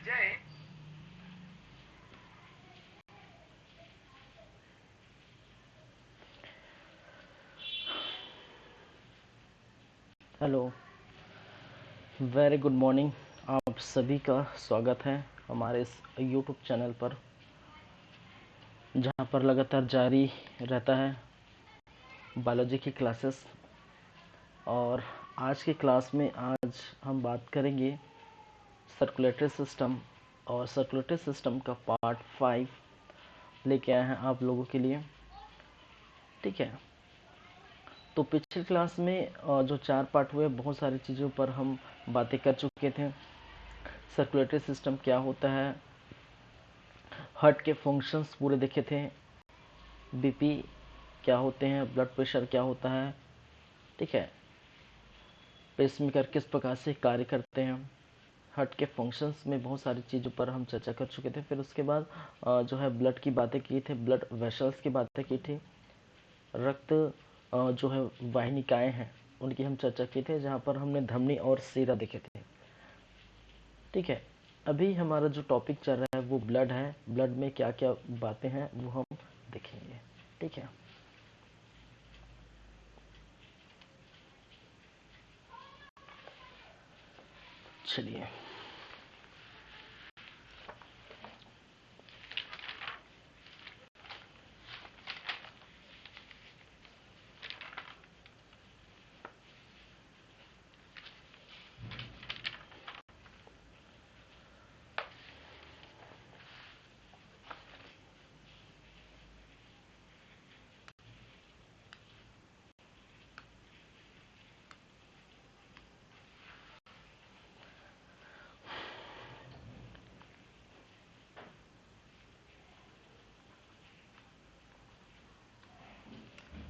जय। Hello, very good morning. आप सभी का स्वागत है हमारे इस यूट्यूब चैनल पर, जहां पर लगातार जारी रहता है बायोलॉजी की क्लासेस। और आज की क्लास में आज हम बात करेंगे सर्कुलेटरी सिस्टम, और सर्कुलेटरी सिस्टम का पार्ट 5 लेके आए हैं आप लोगों के लिए। ठीक है, तो पिछली क्लास में जो 4 पार्ट हुए, बहुत सारी चीज़ों पर हम बातें कर चुके थे। सर्कुलेटरी सिस्टम क्या होता है, हार्ट के फंक्शंस पूरे देखे थे, बीपी क्या होते हैं, ब्लड प्रेशर क्या होता है, ठीक है, पेसमेकर किस प्रकार से कार्य करते हैं, हार्ट के फंक्शंस में बहुत सारी चीज़ों पर हम चर्चा कर चुके थे। फिर उसके बाद जो है ब्लड की बातें की थी, ब्लड वेसल्स की बातें की थी, रक्त जो है वाहिनिकाएं हैं उनकी हम चर्चा की थे, जहाँ पर हमने धमनी और सीरा देखे थे। ठीक है, अभी हमारा जो टॉपिक चल रहा है वो ब्लड है। ब्लड में क्या क्या बातें हैं वो हम देखेंगे। ठीक है, चलिए।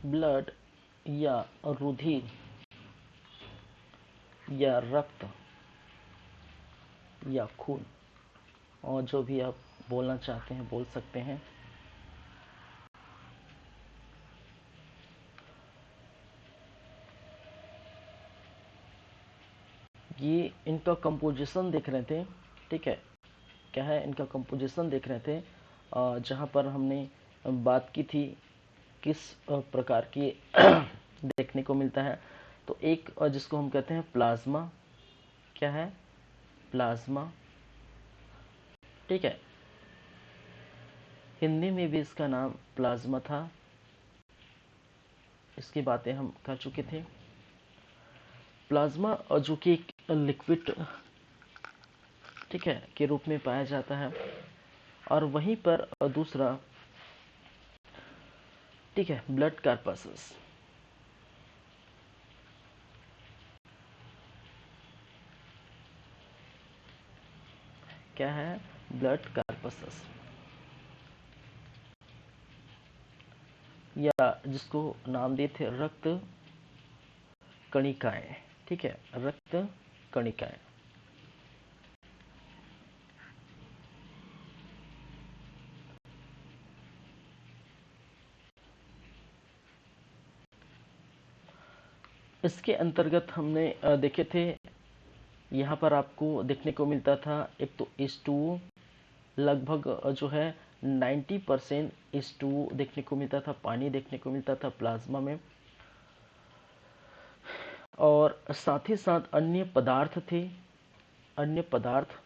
ब्लड या रुधिर या रक्त या खून, और जो भी आप बोलना चाहते हैं बोल सकते हैं। ये इनका कंपोजिशन देख रहे थे। ठीक है, क्या है इनका कंपोजिशन देख रहे थे, जहाँ पर हमने बात की थी किस प्रकार की देखने को मिलता है। तो एक जिसको हम कहते हैं प्लाज्मा, क्या है प्लाज्मा। ठीक है, हिंदी में भी इसका नाम प्लाज्मा था, इसकी बातें हम कर चुके थे। प्लाज्मा जो कि एक लिक्विड, ठीक है, के रूप में पाया जाता है। और वहीं पर दूसरा, ठीक है, ब्लड कार्पसेस, क्या है ब्लड कार्पसेस, या जिसको नाम दिए थे रक्त कणिकाएं। ठीक है, रक्त कणिकाएं। इसके अंतर्गत हमने देखे थे, यहाँ पर आपको देखने को मिलता था एक तो H2O, लगभग जो है 90% H2O देखने को मिलता था, पानी देखने को मिलता था प्लाज्मा में। और साथ ही साथ अन्य पदार्थ थे, अन्य पदार्थ,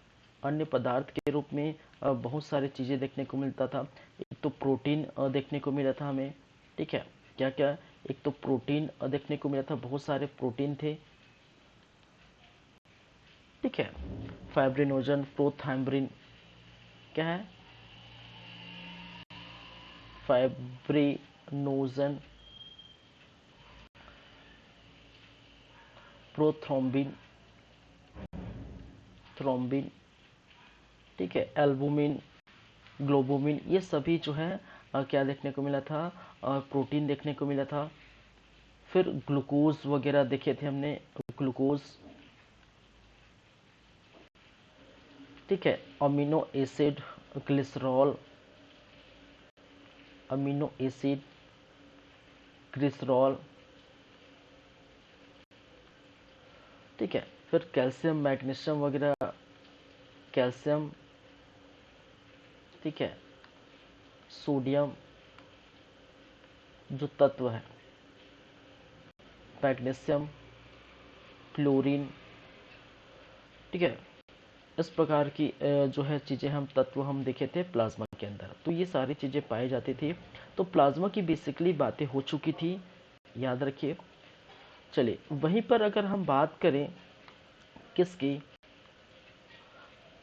अन्य पदार्थ के रूप में बहुत सारी चीज़ें देखने को मिलता था। एक तो प्रोटीन देखने को मिला था हमें। ठीक है, क्या क्या, एक तो प्रोटीन देखने को मिला था, बहुत सारे प्रोटीन थे। ठीक है, फाइब्रिनोजन, प्रोथाइम्ब्रिन, क्या है फाइब्रिनोजन, प्रोथ्रोम्बिन, थ्रोम्बिन, ठीक है, एल्बुमिन, ग्लोबुमिन, ये सभी जो है क्या देखने को मिला था, प्रोटीन देखने को मिला था। फिर ग्लूकोज वगैरह देखे थे हमने, ग्लूकोज, ठीक है, amino acid, glycerol, amino acid, glycerol, ठीक है। फिर कैल्शियम, मैग्नीशियम वगैरह कैल्शियम, ठीक है, सोडियम जो तत्व है, मैग्नीशियम, क्लोरीन, ठीक है, इस प्रकार की जो है चीज़ें हम तत्व हम देखे थे प्लाज्मा के अंदर। तो ये सारी चीज़ें पाई जाती थी। तो प्लाज्मा की बेसिकली बातें हो चुकी थी, याद रखिए। चलिए वहीं पर अगर हम बात करें किसकी,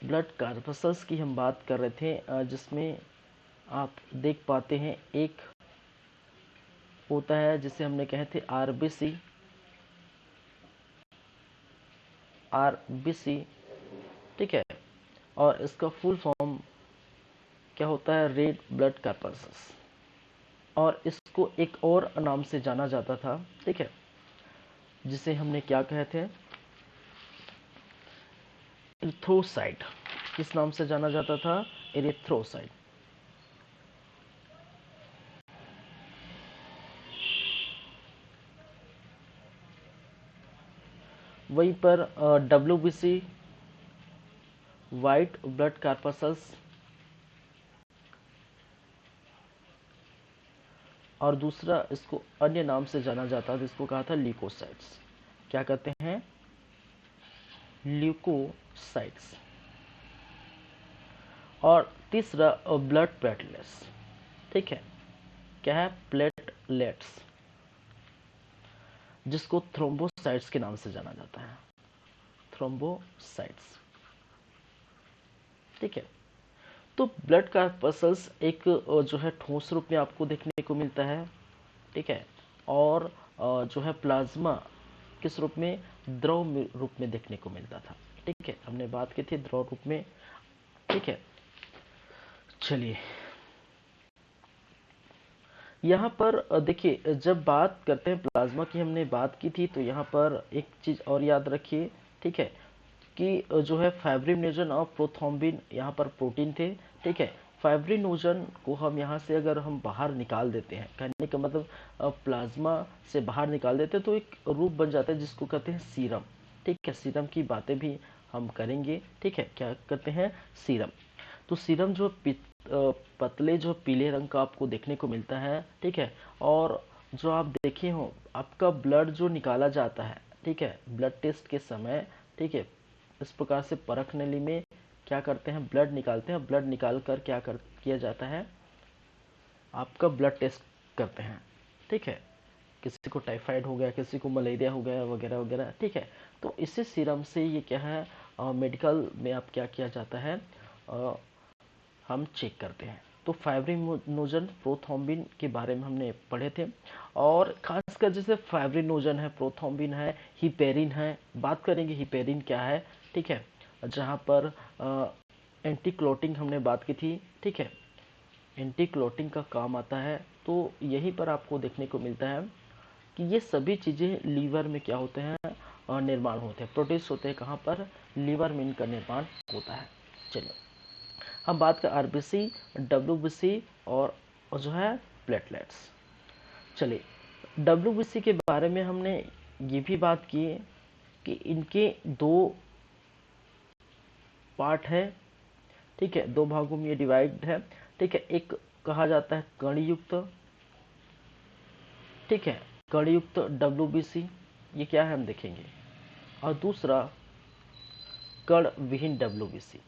ब्लड कार्पसल्स की हम बात कर रहे थे, जिसमें आप देख पाते हैं एक होता है जिसे हमने कहे थे आरबीसी, आरबीसी, ठीक है, और इसका फुल फॉर्म क्या होता है, रेड ब्लड कार्पसल्स, और इसको एक और नाम से जाना जाता था, ठीक है, जिसे हमने क्या कहे थे, इरिथ्रोसाइट। किस नाम से जाना जाता था, इरिथ्रोसाइट। वहीं पर WBC, वाइट ब्लड कार्पसल्स, और दूसरा इसको अन्य नाम से जाना जाता है जिसको कहा था ल्यूकोसाइट्स। क्या कहते हैं, ल्यूकोसाइट्स। और तीसरा ब्लड प्लेटलेट्स, ठीक है, क्या है, प्लेटलेट्स, जिसको थ्रोम्बोसाइट्स के नाम से जाना जाता है, थ्रोम्बोसाइट्स, ठीक है। तो ब्लड कार्पसल्स एक जो है ठोस रूप में आपको देखने को मिलता है, ठीक है, और जो है प्लाज्मा किस रूप में, द्रव रूप में देखने को मिलता था, ठीक है, हमने बात की थी द्रव रूप में, ठीक है। चलिए यहाँ पर देखिए, जब बात करते हैं प्लाज्मा की, हमने बात की थी, तो यहाँ पर एक चीज और याद रखिए, ठीक है, कि जो है फाइब्रिनोजन और प्रोथ्रोम्बिन यहाँ पर प्रोटीन थे, ठीक है। फाइब्रिनोजन को हम यहाँ से अगर हम बाहर निकाल देते हैं, कहने का मतलब प्लाज्मा से बाहर निकाल देते हैं तो एक रूप बन जाता है जिसको कहते हैं सीरम, ठीक है। सीरम की बातें भी हम करेंगे, ठीक है, क्या कहते हैं, सीरम। तो सीरम जो पतले जो पीले रंग का आपको देखने को मिलता है, ठीक है, और जो आप देखे हो आपका ब्लड जो निकाला जाता है, ठीक है, ब्लड टेस्ट के समय, ठीक है, इस प्रकार से परख नली में क्या करते हैं, ब्लड निकालते हैं, ब्लड निकाल कर क्या किया जाता है, आपका ब्लड टेस्ट करते हैं, ठीक है, किसी को टाइफाइड हो गया, किसी को मलेरिया हो गया, वगैरह वगैरह, ठीक है। तो इसी सीरम से ये क्या है, मेडिकल में आप क्या किया जाता है, हम चेक करते हैं। तो फाइब्रिनोजन प्रोथ्रोम्बिन के बारे में हमने पढ़े थे, और खासकर जैसे फाइब्रिनोजन है, प्रोथ्रोम्बिन है, हिपेरिन है, बात करेंगे हिपेरिन क्या है, ठीक है, जहाँ पर एंटी क्लॉटिंग हमने बात की थी, ठीक है, एंटी क्लॉटिंग का काम आता है। तो यहीं पर आपको देखने को मिलता है कि ये सभी चीज़ें लीवर में क्या होते हैं, निर्माण होते हैं, प्रोड्यूस होते हैं, कहाँ पर, लीवर में इनका निर्माण होता है। चलिए हम बात कर आरबीसी, डब्ल्यूबीसी और जो है प्लेटलेट्स। चलिए डब्ल्यूबीसी के बारे में हमने ये भी बात की कि इनके दो पार्ट है, ठीक है, दो भागों में ये डिवाइड है, ठीक है। एक कहा जाता है कणयुक्त, ठीक है, कणयुक्त डब्ल्यूबीसी, ये क्या है हम देखेंगे, और दूसरा कण विहीन डब्ल्यूबीसी,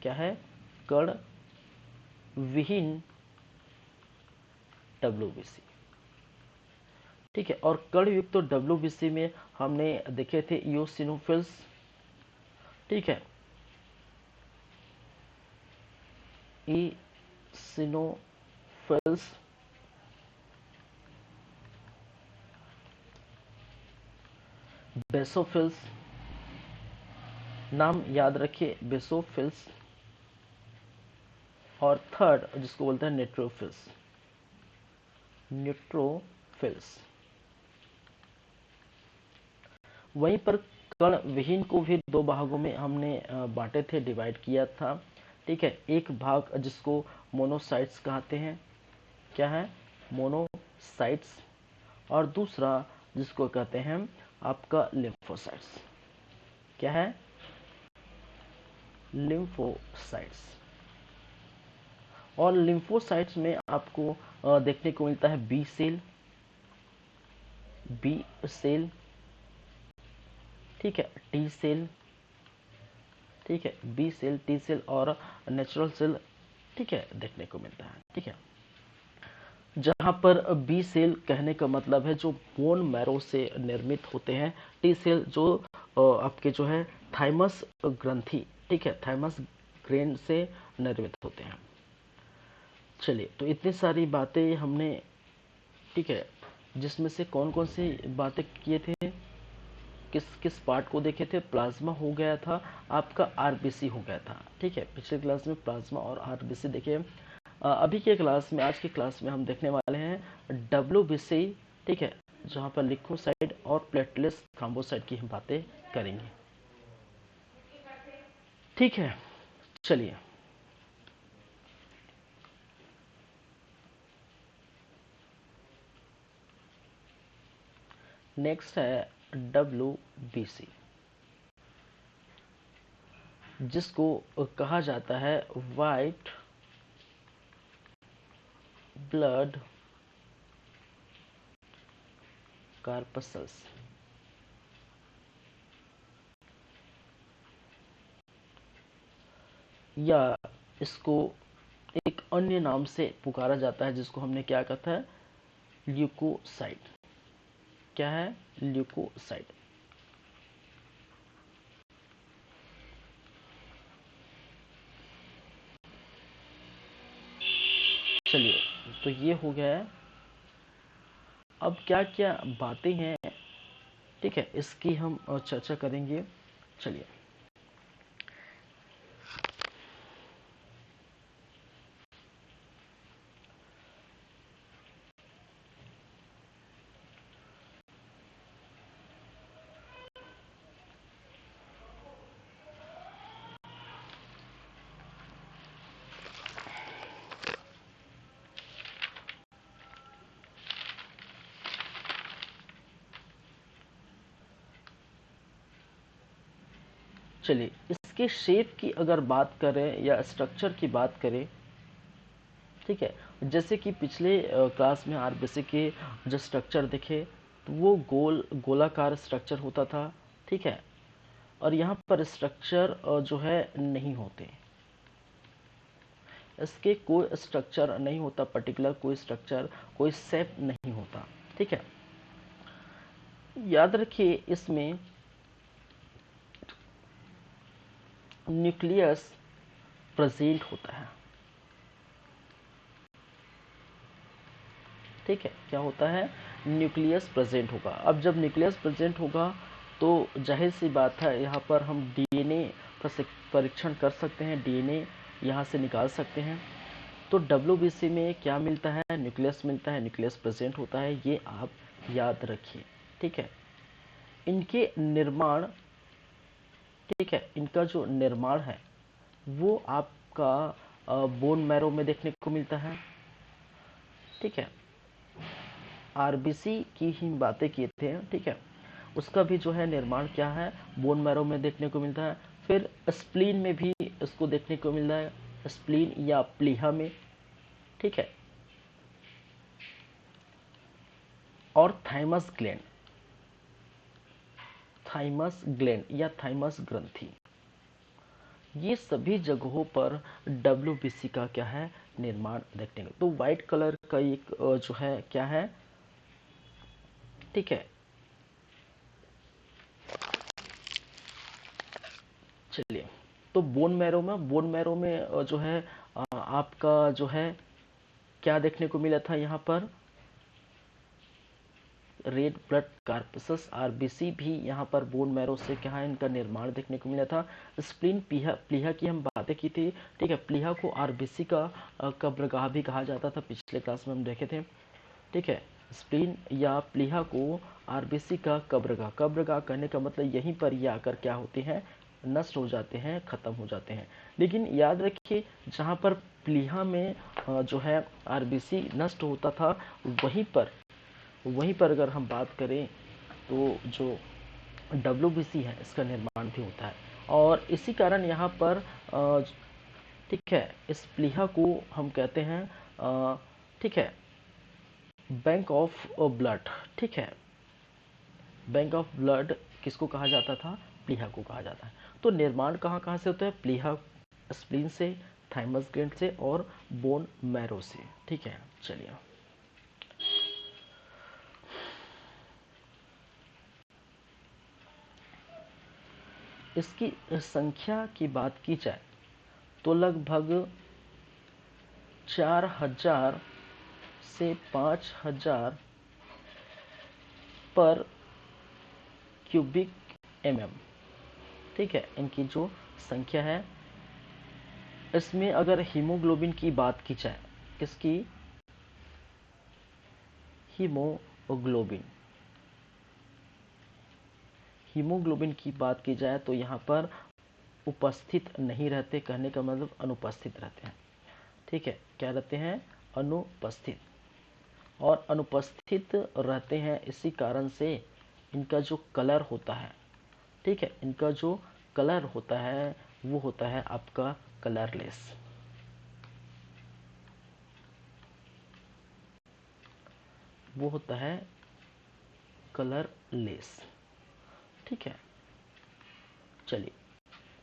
क्या है, कण विहीन डब्ल्यूबीसी, ठीक है। और कणयुक्त डब्ल्यूबीसी में हमने देखे थे इयोसिनोफिल्स, ठीक है, इसिनोफिल्स, बेसोफिल्स, नाम याद रखिए, बेसोफिल्स, और थर्ड जिसको बोलते हैं न्यूट्रोफिल्स, न्यूट्रोफिल्स। वहीं पर कण विहीन को भी दो भागों में हमने बांटे थे, डिवाइड किया था, ठीक है। एक भाग जिसको मोनोसाइट्स कहते हैं, क्या है, मोनोसाइट्स, और दूसरा जिसको कहते हैं आपका लिम्फोसाइट्स, क्या है, लिम्फोसाइट्स। और लिम्फोसाइट्स में आपको देखने को मिलता है बी सेल, ठीक है, टी सेल, ठीक है, बी सेल, टी सेल और नेचुरल सेल, ठीक है, देखने को मिलता है। ठीक है, जहां पर बी सेल कहने का मतलब है जो बोन मैरो से निर्मित होते हैं, टी सेल जो आपके जो है थाइमस ग्रंथि, ठीक है, थाइमस ग्रेन से निर्मित होते हैं। चलिए, तो इतनी सारी बातें हमने, ठीक है, जिसमें से कौन कौन सी बातें किए थे, किस किस पार्ट को देखे थे। प्लाज्मा हो गया था, आपका आरबीसी हो गया था। ठीक है, पिछले क्लास में प्लाज्मा और आरबीसी देखे। अभी के क्लास में, आज के क्लास में हम देखने वाले हैं डब्ल्यूबीसी, ठीक है, जहां पर लिकोसाइड और प्लेटलेट्स थ्रोम्बोसाइट की हम बातें करेंगे। ठीक है, चलिए, नेक्स्ट है डब्ल्यूबीसी, जिसको कहा जाता है वाइट ब्लड कार्पसल्स, या इसको एक अन्य नाम से पुकारा जाता है, जिसको हमने क्या कहा था, ल्यूकोसाइट। क्या है, ल्यूकोसाइट। चलिए, तो ये हो गया है। अब क्या क्या बातें हैं, ठीक है, इसकी हम चर्चा करेंगे। चलिए, चलिए, इसके शेप की अगर बात करें या स्ट्रक्चर की बात करें, ठीक है, जैसे कि पिछले क्लास में आरबीसी के जो स्ट्रक्चर दिखे, तो वो गोलाकार स्ट्रक्चर होता था। ठीक है, और यहाँ पर स्ट्रक्चर जो है नहीं होते, इसके कोई स्ट्रक्चर नहीं होता, पर्टिकुलर कोई स्ट्रक्चर, कोई शेप नहीं होता। ठीक है, याद रखिए इसमें न्यूक्लियस प्रेजेंट होता है। ठीक है, क्या होता है, न्यूक्लियस प्रेजेंट होगा। अब जब न्यूक्लियस प्रेजेंट होगा तो जाहिर सी बात है, यहाँ पर हम डीएनए परीक्षण कर सकते हैं, डीएनए यहाँ से निकाल सकते हैं। तो डब्ल्यूबीसी में क्या मिलता है, न्यूक्लियस मिलता है, न्यूक्लियस प्रेजेंट होता है, ये आप याद रखिए। ठीक है, इनके निर्माण, ठीक है, इनका जो निर्माण है वो आपका बोन मैरो में देखने को मिलता है। ठीक है, आरबीसी की ही बातें किए थे। ठीक है, उसका भी जो है निर्माण क्या है, बोन मैरो में देखने को मिलता है। फिर स्प्लीन में भी इसको देखने को मिलता है, स्प्लीन या प्लीहा में। ठीक है, और थाइमस ग्लैंड या थाइमस ग्रंथि, ये सभी जगहों पर डब्ल्यूबीसी का क्या है, निर्माण देखने को। तो व्हाइट कलर का एक जो है क्या है, ठीक है, चलिए, तो बोन मैरो में जो है आपका जो है क्या देखने को मिला था, यहाँ पर रेड ब्लड कार्पसस, आरबीसी भी यहाँ पर बोन मैरो से क्या है, इनका निर्माण देखने को मिला था। स्प्लीन प्लीहा की हम बातें की थी। ठीक है, प्लीहा को आरबीसी का कब्रगाह भी कहा जाता था, पिछले क्लास में हम देखे थे। ठीक है, स्प्लीन या प्लीहा को आरबीसी का कब्रगाह कहने का मतलब यहीं पर ये आकर क्या होते हैं, नष्ट हो जाते हैं, खत्म हो जाते हैं। लेकिन याद रखिए, जहाँ पर प्लीहा में जो है आरबीसी नष्ट होता था, वहीं पर अगर हम बात करें तो जो डब्ल्यूबीसी है इसका निर्माण भी होता है। और इसी कारण यहाँ पर ठीक है, इस प्लीहा को हम कहते हैं ठीक है, बैंक ऑफ ब्लड। ठीक है, बैंक ऑफ ब्लड किसको कहा जाता था? प्लीहा को कहा जाता है। तो निर्माण कहाँ कहाँ से होता है? प्लीहा स्प्लीन से, थाइमस ग्लैंड से और बोन मैरो से। ठीक है, चलिए इसकी संख्या की बात की जाए तो लगभग 4000 से 5000 पर क्यूबिक एमएम। ठीक है, इनकी जो संख्या है। इसमें अगर हीमोग्लोबिन की बात की जाए, किसकी? हीमोग्लोबिन। हीमोग्लोबिन की बात की जाए तो यहाँ पर उपस्थित नहीं रहते, कहने का मतलब अनुपस्थित रहते हैं। ठीक है, क्या रहते हैं? अनुपस्थित। और अनुपस्थित रहते हैं इसी कारण से इनका जो कलर होता है, ठीक है, इनका जो कलर होता है वो होता है आपका कलरलेस। वो होता है कलरलेस। ठीक है, चलिए,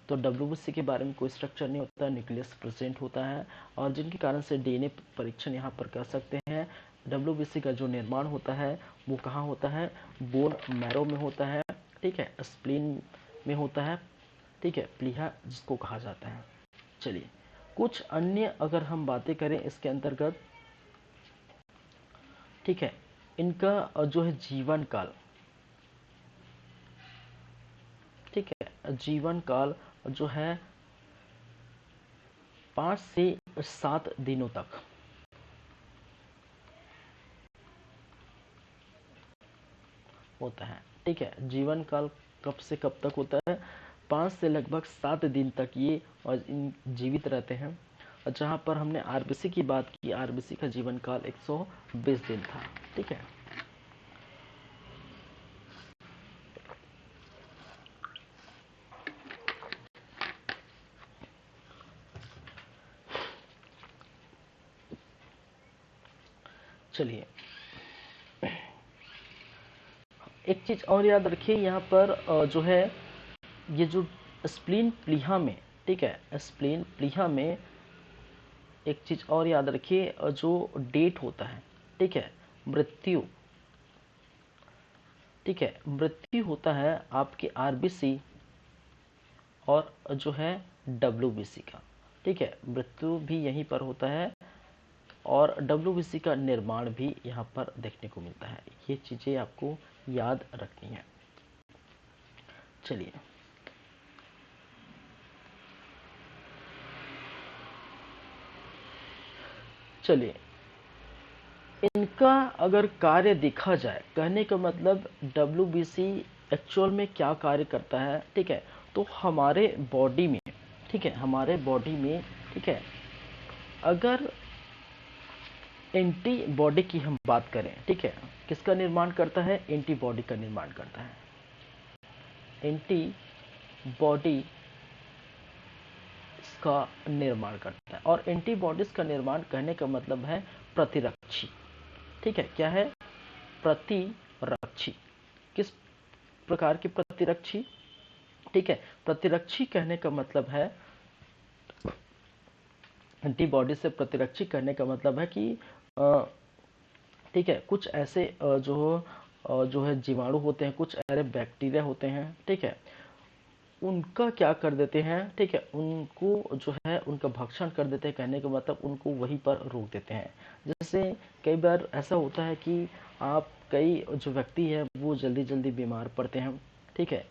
तो डब्ल्यूबीसी के बारे में कोई स्ट्रक्चर नहीं होता, न्यूक्लियस प्रेजेंट होता है और जिनके कारण से डीएनए परीक्षण यहाँ पर कर सकते हैं। डब्ल्यूबीसी का जो निर्माण होता है वो कहाँ होता है? बोन मैरो में होता है। ठीक है, स्प्लीन में होता है। ठीक है, प्लीहा जिसको कहा जाता है। चलिए, कुछ अन्य अगर हम बातें करें इसके अंतर्गत, ठीक है, इनका जो है जीवन काल, ठीक है, जीवन काल जो है 5 से 7 दिनों तक होता है। ठीक है, जीवन काल कब से कब तक होता है? 5 से लगभग 7 दिन तक ये जीवित रहते हैं। और जहाँ पर हमने आरबीसी की बात की, आरबीसी का जीवन काल 120 दिन था। ठीक है, चलिए एक चीज और याद रखिए यहाँ पर जो है ये जो स्प्लीन प्लीहा में, ठीक है, स्प्लीन प्लीहा में एक चीज और याद रखिए, जो डेट होता है, ठीक है, मृत्यु, ठीक है, मृत्यु होता है आपके आरबीसी और जो है डब्ल्यूबीसी का। ठीक है, मृत्यु भी यहीं पर होता है और डब्ल्यूबीसी का निर्माण भी यहाँ पर देखने को मिलता है। ये चीज़ें आपको याद रखनी है। चलिए, चलिए इनका अगर कार्य देखा जाए, कहने का मतलब डब्ल्यूबीसी एक्चुअल में क्या कार्य करता है, ठीक है, तो हमारे बॉडी में, ठीक है, हमारे बॉडी में, ठीक है, अगर एंटीबॉडी की हम बात करें, ठीक है, किसका निर्माण करता है? एंटीबॉडी का निर्माण करता है। एंटीबॉडी का निर्माण करता है और एंटीबॉडीज का निर्माण कहने का मतलब है प्रतिरक्षी। ठीक है, क्या है? प्रतिरक्षी। किस प्रकार की प्रतिरक्षी? ठीक है, प्रतिरक्षी कहने का मतलब है, एंटीबॉडी से प्रतिरक्षी करने का मतलब है कि ठीक है, कुछ ऐसे जो है जीवाणु होते हैं, कुछ ऐसे बैक्टीरिया होते हैं, ठीक है, उनका क्या कर देते हैं, ठीक है, उनको जो है उनका भक्षण कर देते हैं, कहने का मतलब उनको वहीं पर रोक देते हैं। जैसे कई बार ऐसा होता है कि आप कई जो व्यक्ति है वो जल्दी जल्दी बीमार पड़ते हैं, ठीक है,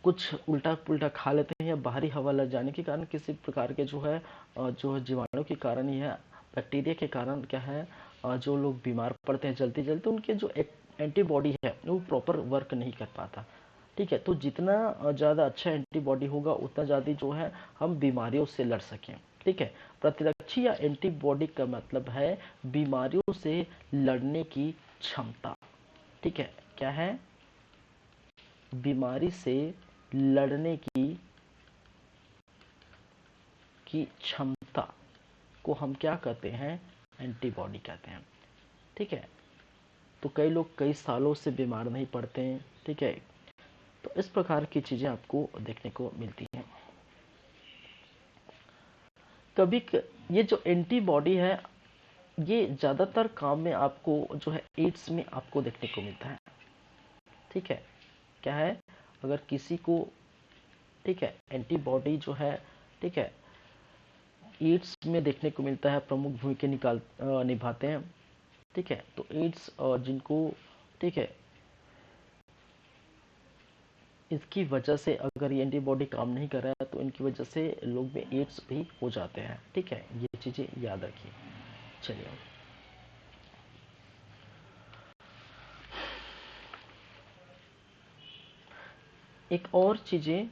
कुछ उल्टा पुल्टा खा लेते हैं या बाहरी हवा लग जाने के कारण, किसी प्रकार के जो है जीवाणु के कारण या बैक्टीरिया के कारण क्या है, जो लोग बीमार पड़ते हैं जल्दी जल्दी, तो उनके जो एंटीबॉडी है वो प्रॉपर वर्क नहीं कर पाता। ठीक है, तो जितना ज़्यादा अच्छा एंटीबॉडी होगा उतना ज़्यादा जो है हम बीमारियों से लड़ सकें। ठीक है, प्रतिरक्षी या एंटीबॉडी का मतलब है बीमारियों से लड़ने की क्षमता। ठीक है, क्या है? बीमारी से लड़ने की क्षमता को हम क्या कहते हैं? एंटीबॉडी कहते हैं। ठीक है, तो कई लोग कई सालों से बीमार नहीं पड़ते हैं। ठीक है, तो इस प्रकार की चीजें आपको देखने को मिलती हैं। ये जो एंटीबॉडी है, ये ज्यादातर काम में आपको जो है एड्स में आपको देखने को मिलता है। ठीक है, क्या है? अगर किसी को, ठीक है, एंटीबॉडी जो है, ठीक है, एड्स में देखने को मिलता है, प्रमुख भूमिका निभाते हैं। ठीक है, तो एड्स जिनको, ठीक है, इसकी वजह से अगर ये एंटीबॉडी काम नहीं कर रहा है तो इनकी वजह से लोग में एड्स भी हो जाते हैं। ठीक है, ये चीजें याद रखिए। चलिए, एक और चीजें,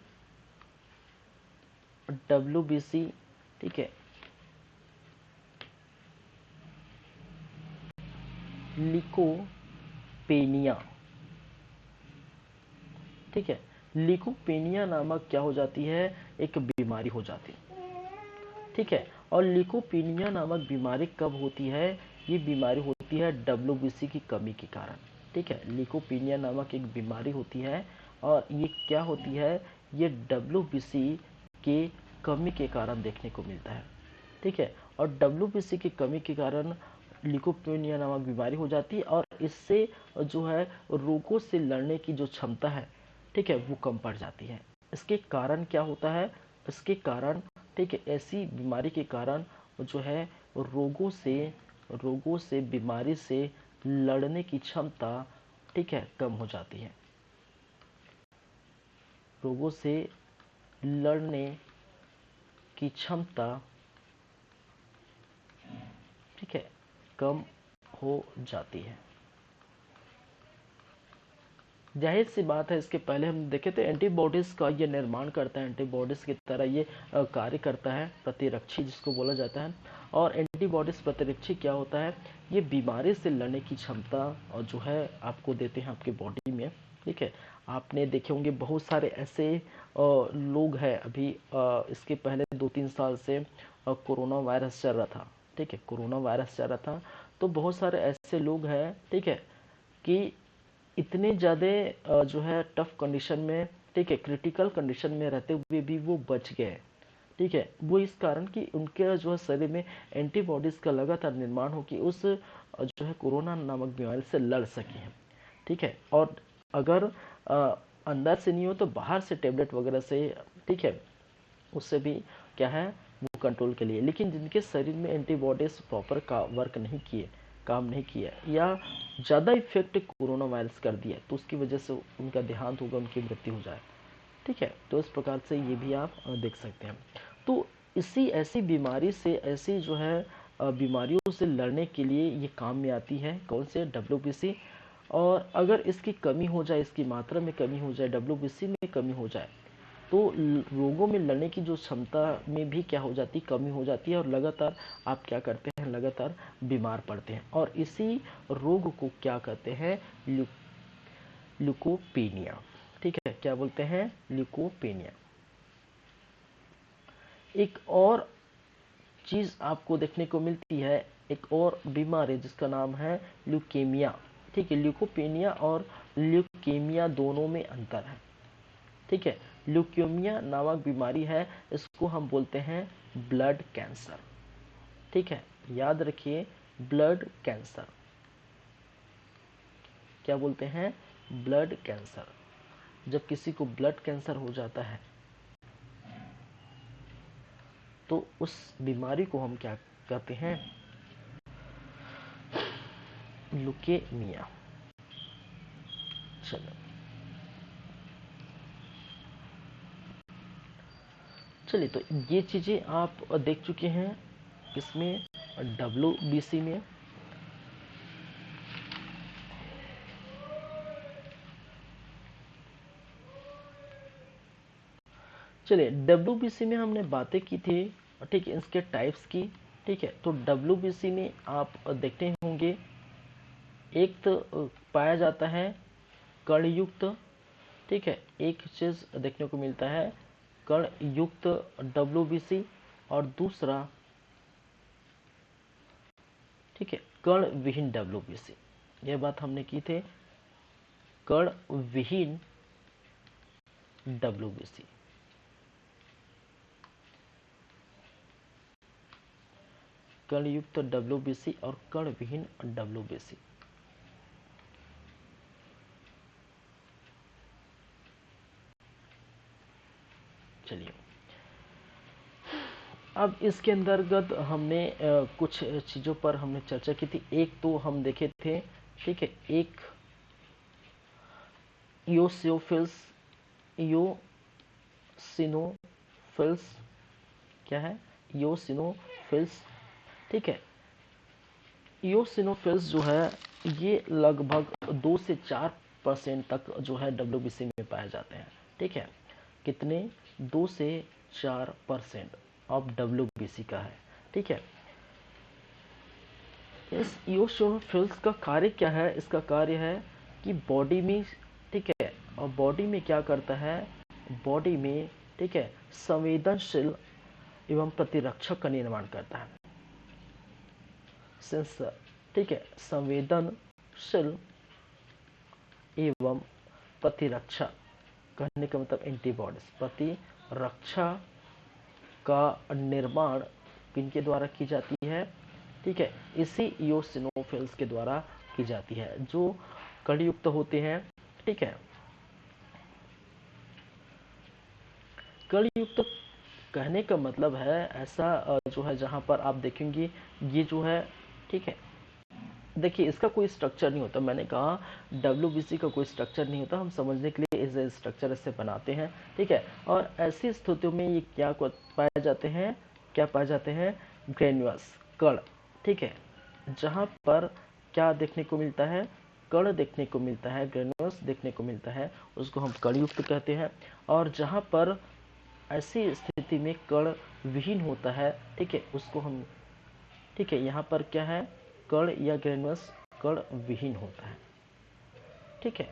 WBC, ठीक है, लिकोपेनिया। ठीक है, लिकोपेनिया नामक क्या हो जाती है? एक बीमारी हो जाती है। ठीक है, और लिकोपेनिया नामक बीमारी कब होती है? ये बीमारी होती है WBC की कमी के कारण। ठीक है, लिकोपेनिया नामक एक बीमारी होती है और ये क्या होती है? ये WBC के कमी के कारण देखने को मिलता है। ठीक है, और WBC की कमी के कारण लिकोपेनिया नामक बीमारी हो जाती है और इससे जो है रोगों से लड़ने की जो क्षमता है, ठीक है, वो कम पड़ जाती है। इसके कारण क्या होता है? इसके कारण, ठीक है, ऐसी बीमारी के कारण जो है रोगों से बीमारी से लड़ने की क्षमता, ठीक है, कम हो जाती है। रोगों से लड़ने की क्षमता, ठीक है, कम हो जाती है। जाहिर सी बात है, इसके पहले हम देखे थे एंटीबॉडीज का ये निर्माण करता है, एंटीबॉडीज की तरह ये कार्य करता है, प्रतिरक्षी जिसको बोला जाता है। और एंटीबॉडीज प्रतिरक्षी क्या होता है? ये बीमारी से लड़ने की क्षमता और जो है आपको देते हैं आपके बॉडी में। ठीक है, आपने देखे होंगे बहुत सारे ऐसे लोग हैं अभी, इसके पहले 2-3 साल से कोरोना वायरस चल रहा था। ठीक है, कोरोना वायरस चल रहा था, तो बहुत सारे ऐसे लोग हैं, ठीक है, कि इतने ज़्यादा जो है टफ कंडीशन में, ठीक है, क्रिटिकल कंडीशन में रहते हुए भी वो बच गए। ठीक है, वो इस कारण कि उनके जो है शरीर में एंटीबॉडीज का लगातार निर्माण हो कि उस जो है कोरोना नामक बीमारी से लड़ सके हैं। ठीक है, और अगर अंदर से नहीं हो तो बाहर से टेबलेट वगैरह से, ठीक है, उससे भी क्या है वो कंट्रोल के लिए। लेकिन जिनके शरीर में एंटीबॉडीज प्रॉपर का वर्क नहीं किए, काम नहीं किया, या ज़्यादा इफेक्ट कोरोना वायरस कर दिया, तो उसकी वजह से उनका देहांत होगा, उनकी मृत्यु हो जाए। ठीक है, तो इस प्रकार से ये भी आप देख सकते हैं। तो इसी ऐसी बीमारी से, ऐसी जो है बीमारियों से लड़ने के लिए ये काम में आती है। कौन से? WBC। और अगर इसकी कमी हो जाए, इसकी मात्रा में कमी हो जाए, WBC में कमी हो जाए, तो रोगों में लड़ने की जो क्षमता में भी क्या हो जाती? कमी हो जाती है और लगातार आप क्या करते हैं? लगातार बीमार पड़ते हैं और इसी रोग को क्या कहते हैं? ल्यूकोपेनिया। ठीक है, क्या बोलते हैं? ल्यूकोपेनिया। एक और चीज आपको देखने को मिलती है, एक और बीमारी जिसका नाम है ल्यूकेमिया। ठीक है, ल्यूकोपेनिया और ल्यूकेमिया दोनों में अंतर है। ठीक है, ल्यूकेमिया नामक बीमारी है, इसको हम बोलते हैं ब्लड कैंसर। ठीक है, याद रखिए, ब्लड कैंसर। क्या बोलते हैं? Blood cancer. जब किसी को ब्लड कैंसर हो जाता है तो उस बीमारी को हम क्या कहते हैं? ल्यूकेमिया। चलो, चलिए, तो ये चीजें आप देख चुके हैं किसमें? WBC में। चलिए, WBC में हमने बातें की थी, ठीक है, इसके टाइप्स की। ठीक है, तो WBC में आप देखते होंगे, एक तो पाया जाता है कणयुक्त, ठीक है, एक चीज देखने को मिलता है कण युक्त WBC और दूसरा, ठीक है, कण विहीन WBC। यह बात हमने की थी, कण विहीन WBC। कण युक्त WBC और कण विहीन WBC। चलिए, अब इसके अंतर्गत हमने कुछ चीज़ों पर हमने चर्चा की थी। एक तो हम देखे थे, ठीक है, एक ईओसिनोफिल्स, ईओसिनोफिल्स क्या है, ईओसिनोफिल्स, ठीक है। ईओसिनोफिल्स जो है ये लगभग 2 से 4% तक जो है WBC में पाए जाते हैं, ठीक है। कितने, 2 से 4% ऑफ WBC का है, ठीक है। इस ईओसिनोफिल्स का कार्य क्या है, इसका कार्य है कि बॉडी में, ठीक है, और बॉडी में क्या करता है, बॉडी में, ठीक है, संवेदनशील एवं प्रतिरक्षक का निर्माण करता है। सेंसर, ठीक है, संवेदनशील एवं प्रतिरक्षा, कहने का मतलब एंटीबॉडीज, प्रतिरक्षा का निर्माण किनके द्वारा की जाती है, ठीक है, इसी ईओसिनोफिल्स के द्वारा की जाती है, जो कणयुक्त होते हैं, ठीक है। कणयुक्त कहने का मतलब है ऐसा जो है जहां पर आप देखेंगे ये जो है, ठीक है, देखिए इसका कोई स्ट्रक्चर नहीं होता। मैंने कहा WBC का कोई स्ट्रक्चर नहीं होता, हम समझने के लिए इस स्ट्रक्चर इससे बनाते हैं, ठीक है। और ऐसी स्थितियों में ये क्या पाए जाते हैं, क्या पाए जाते हैं, ग्रेन्यूल्स, कण, ठीक है। जहां पर क्या देखने को मिलता है, कण देखने को मिलता है, ग्रेन्यूल्स देखने को मिलता है, उसको हम कणयुक्त कहते हैं। और जहां पर ऐसी स्थिति में कण विहीन होता है, ठीक है, उसको हम, ठीक है, यहाँ पर क्या है, कण या ग्रेन्यूल्स कण विहीन होता है, ठीक है,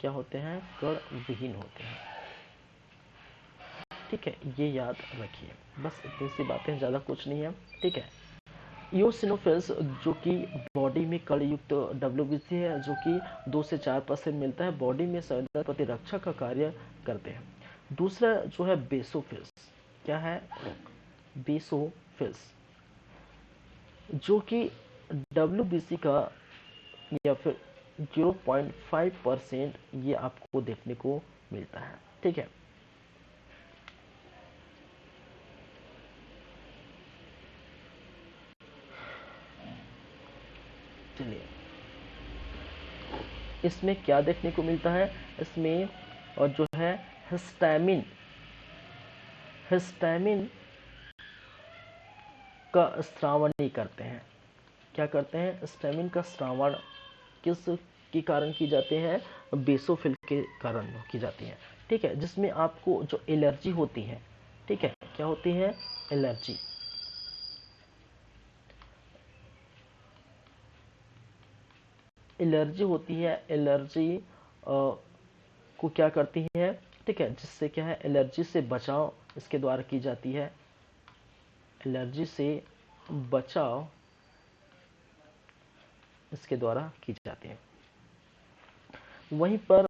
क्या होते हैं, कण विहीन होते हैं, ठीक है, ये याद रखिए। बस इतनी सी बातें, ज़्यादा कुछ नहीं है, ठीक है। ईओसिनोफिल्स जो कि बॉडी में कणयुक्त WBC है, जो कि 2 से 4% मिलता है, बॉडी में संवेदन प्रतिरक्षा का कार्य करते हैं। दूसरा जो है बेसोफिल्स, क्या है, बेसोफिल्स, जो कि WBC का या फिर 0.5% ये आपको देखने को मिलता है, ठीक है। चलिए, इसमें क्या देखने को मिलता है, इसमें और जो है हिस्टामिन, हिस्टामिन का स्रावण नहीं करते हैं। क्या करते हैं, हिस्टामिन का स्रावण किस के कारण की जाते हैं, बेसोफिल के कारण की जाती है, ठीक है। जिसमें आपको जो एलर्जी होती है, ठीक है, क्या होती है, एलर्जी, एलर्जी होती है, एलर्जी को क्या करती है, ठीक है, जिससे क्या है, एलर्जी से बचाव इसके द्वारा की जाती है, एलर्जी से बचाव इसके द्वारा की जाती है। वहीं पर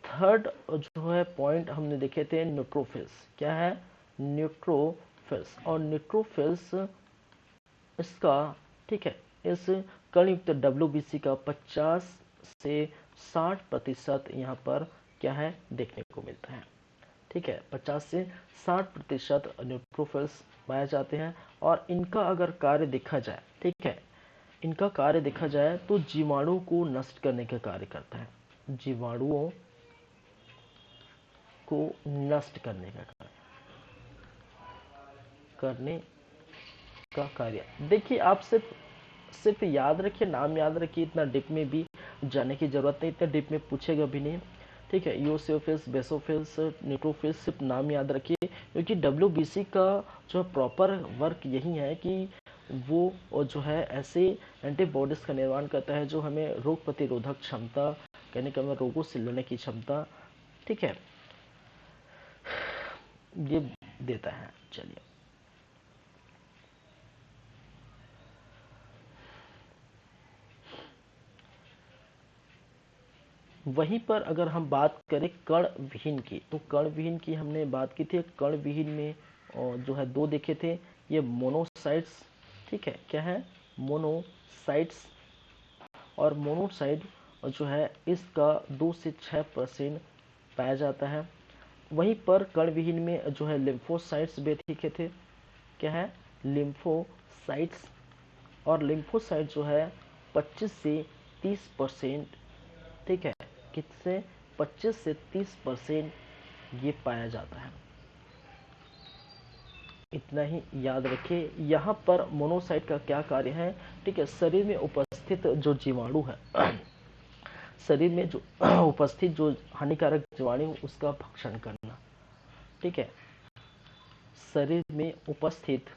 थर्ड जो है पॉइंट हमने देखे थे, न्यूट्रोफिल्स, क्या है, न्यूट्रोफिल्स, और न्यूट्रोफिल्स इसका, ठीक है, इस कणयुक्त WBC का 50 से 60% यहाँ पर क्या है, देखने को मिलता है, ठीक है। 50 से 60% न्यूट्रोफिल्स पाए जाते हैं। और इनका अगर कार्य देखा जाए, ठीक है, इनका कार्य देखा जाए तो जीवाणु को नष्ट करने का कार्य करता है, जीवाणुओं को नष्ट करने का कार्य, करने का कार्य। देखिए आप सिर्फ याद रखिए, नाम याद रखिए, इतना डिप में भी जाने की जरूरत नहीं, इतना डिप में पूछेगा भी नहीं, ठीक है। ईओसिनोफिल्स, बेसोफिल्स, न्यूट्रोफिल्स, सिर्फ नाम याद रखिए, क्योंकि WBC का जो प्रॉपर वर्क यही है कि वो जो है ऐसे एंटीबॉडीज का निर्माण करता है जो हमें रोग प्रतिरोधक क्षमता कहने का मतलब रोगों से लड़ने की क्षमता, ठीक है, ये देता है। चलिए, वहीं पर अगर हम बात करें कर्णविहीन की, तो कर्णविहीन की हमने बात की थी। कर्णविहीन में जो है दो देखे थे, ये मोनोसाइट्स, ठीक है, क्या है, मोनोसाइट्स। और मोनोसाइट जो है इसका 2 से 6% पाया जाता है। वहीं पर कर्णविहीन में जो है लिम्फोसाइट्स भी देखे थे, क्या है, लिम्फोसाइट्स। और लिम्फोसाइट जो है 25 से 30%, ठीक है, किससे, 25 से 30% ये पाया जाता है। इतना ही याद रखिए। यहाँ पर मोनोसाइट का क्या कार्य है, ठीक है, शरीर में उपस्थित जो जीवाणु है, शरीर में जो उपस्थित जो हानिकारक जीवाणु उसका भक्षण करना, ठीक है, शरीर में उपस्थित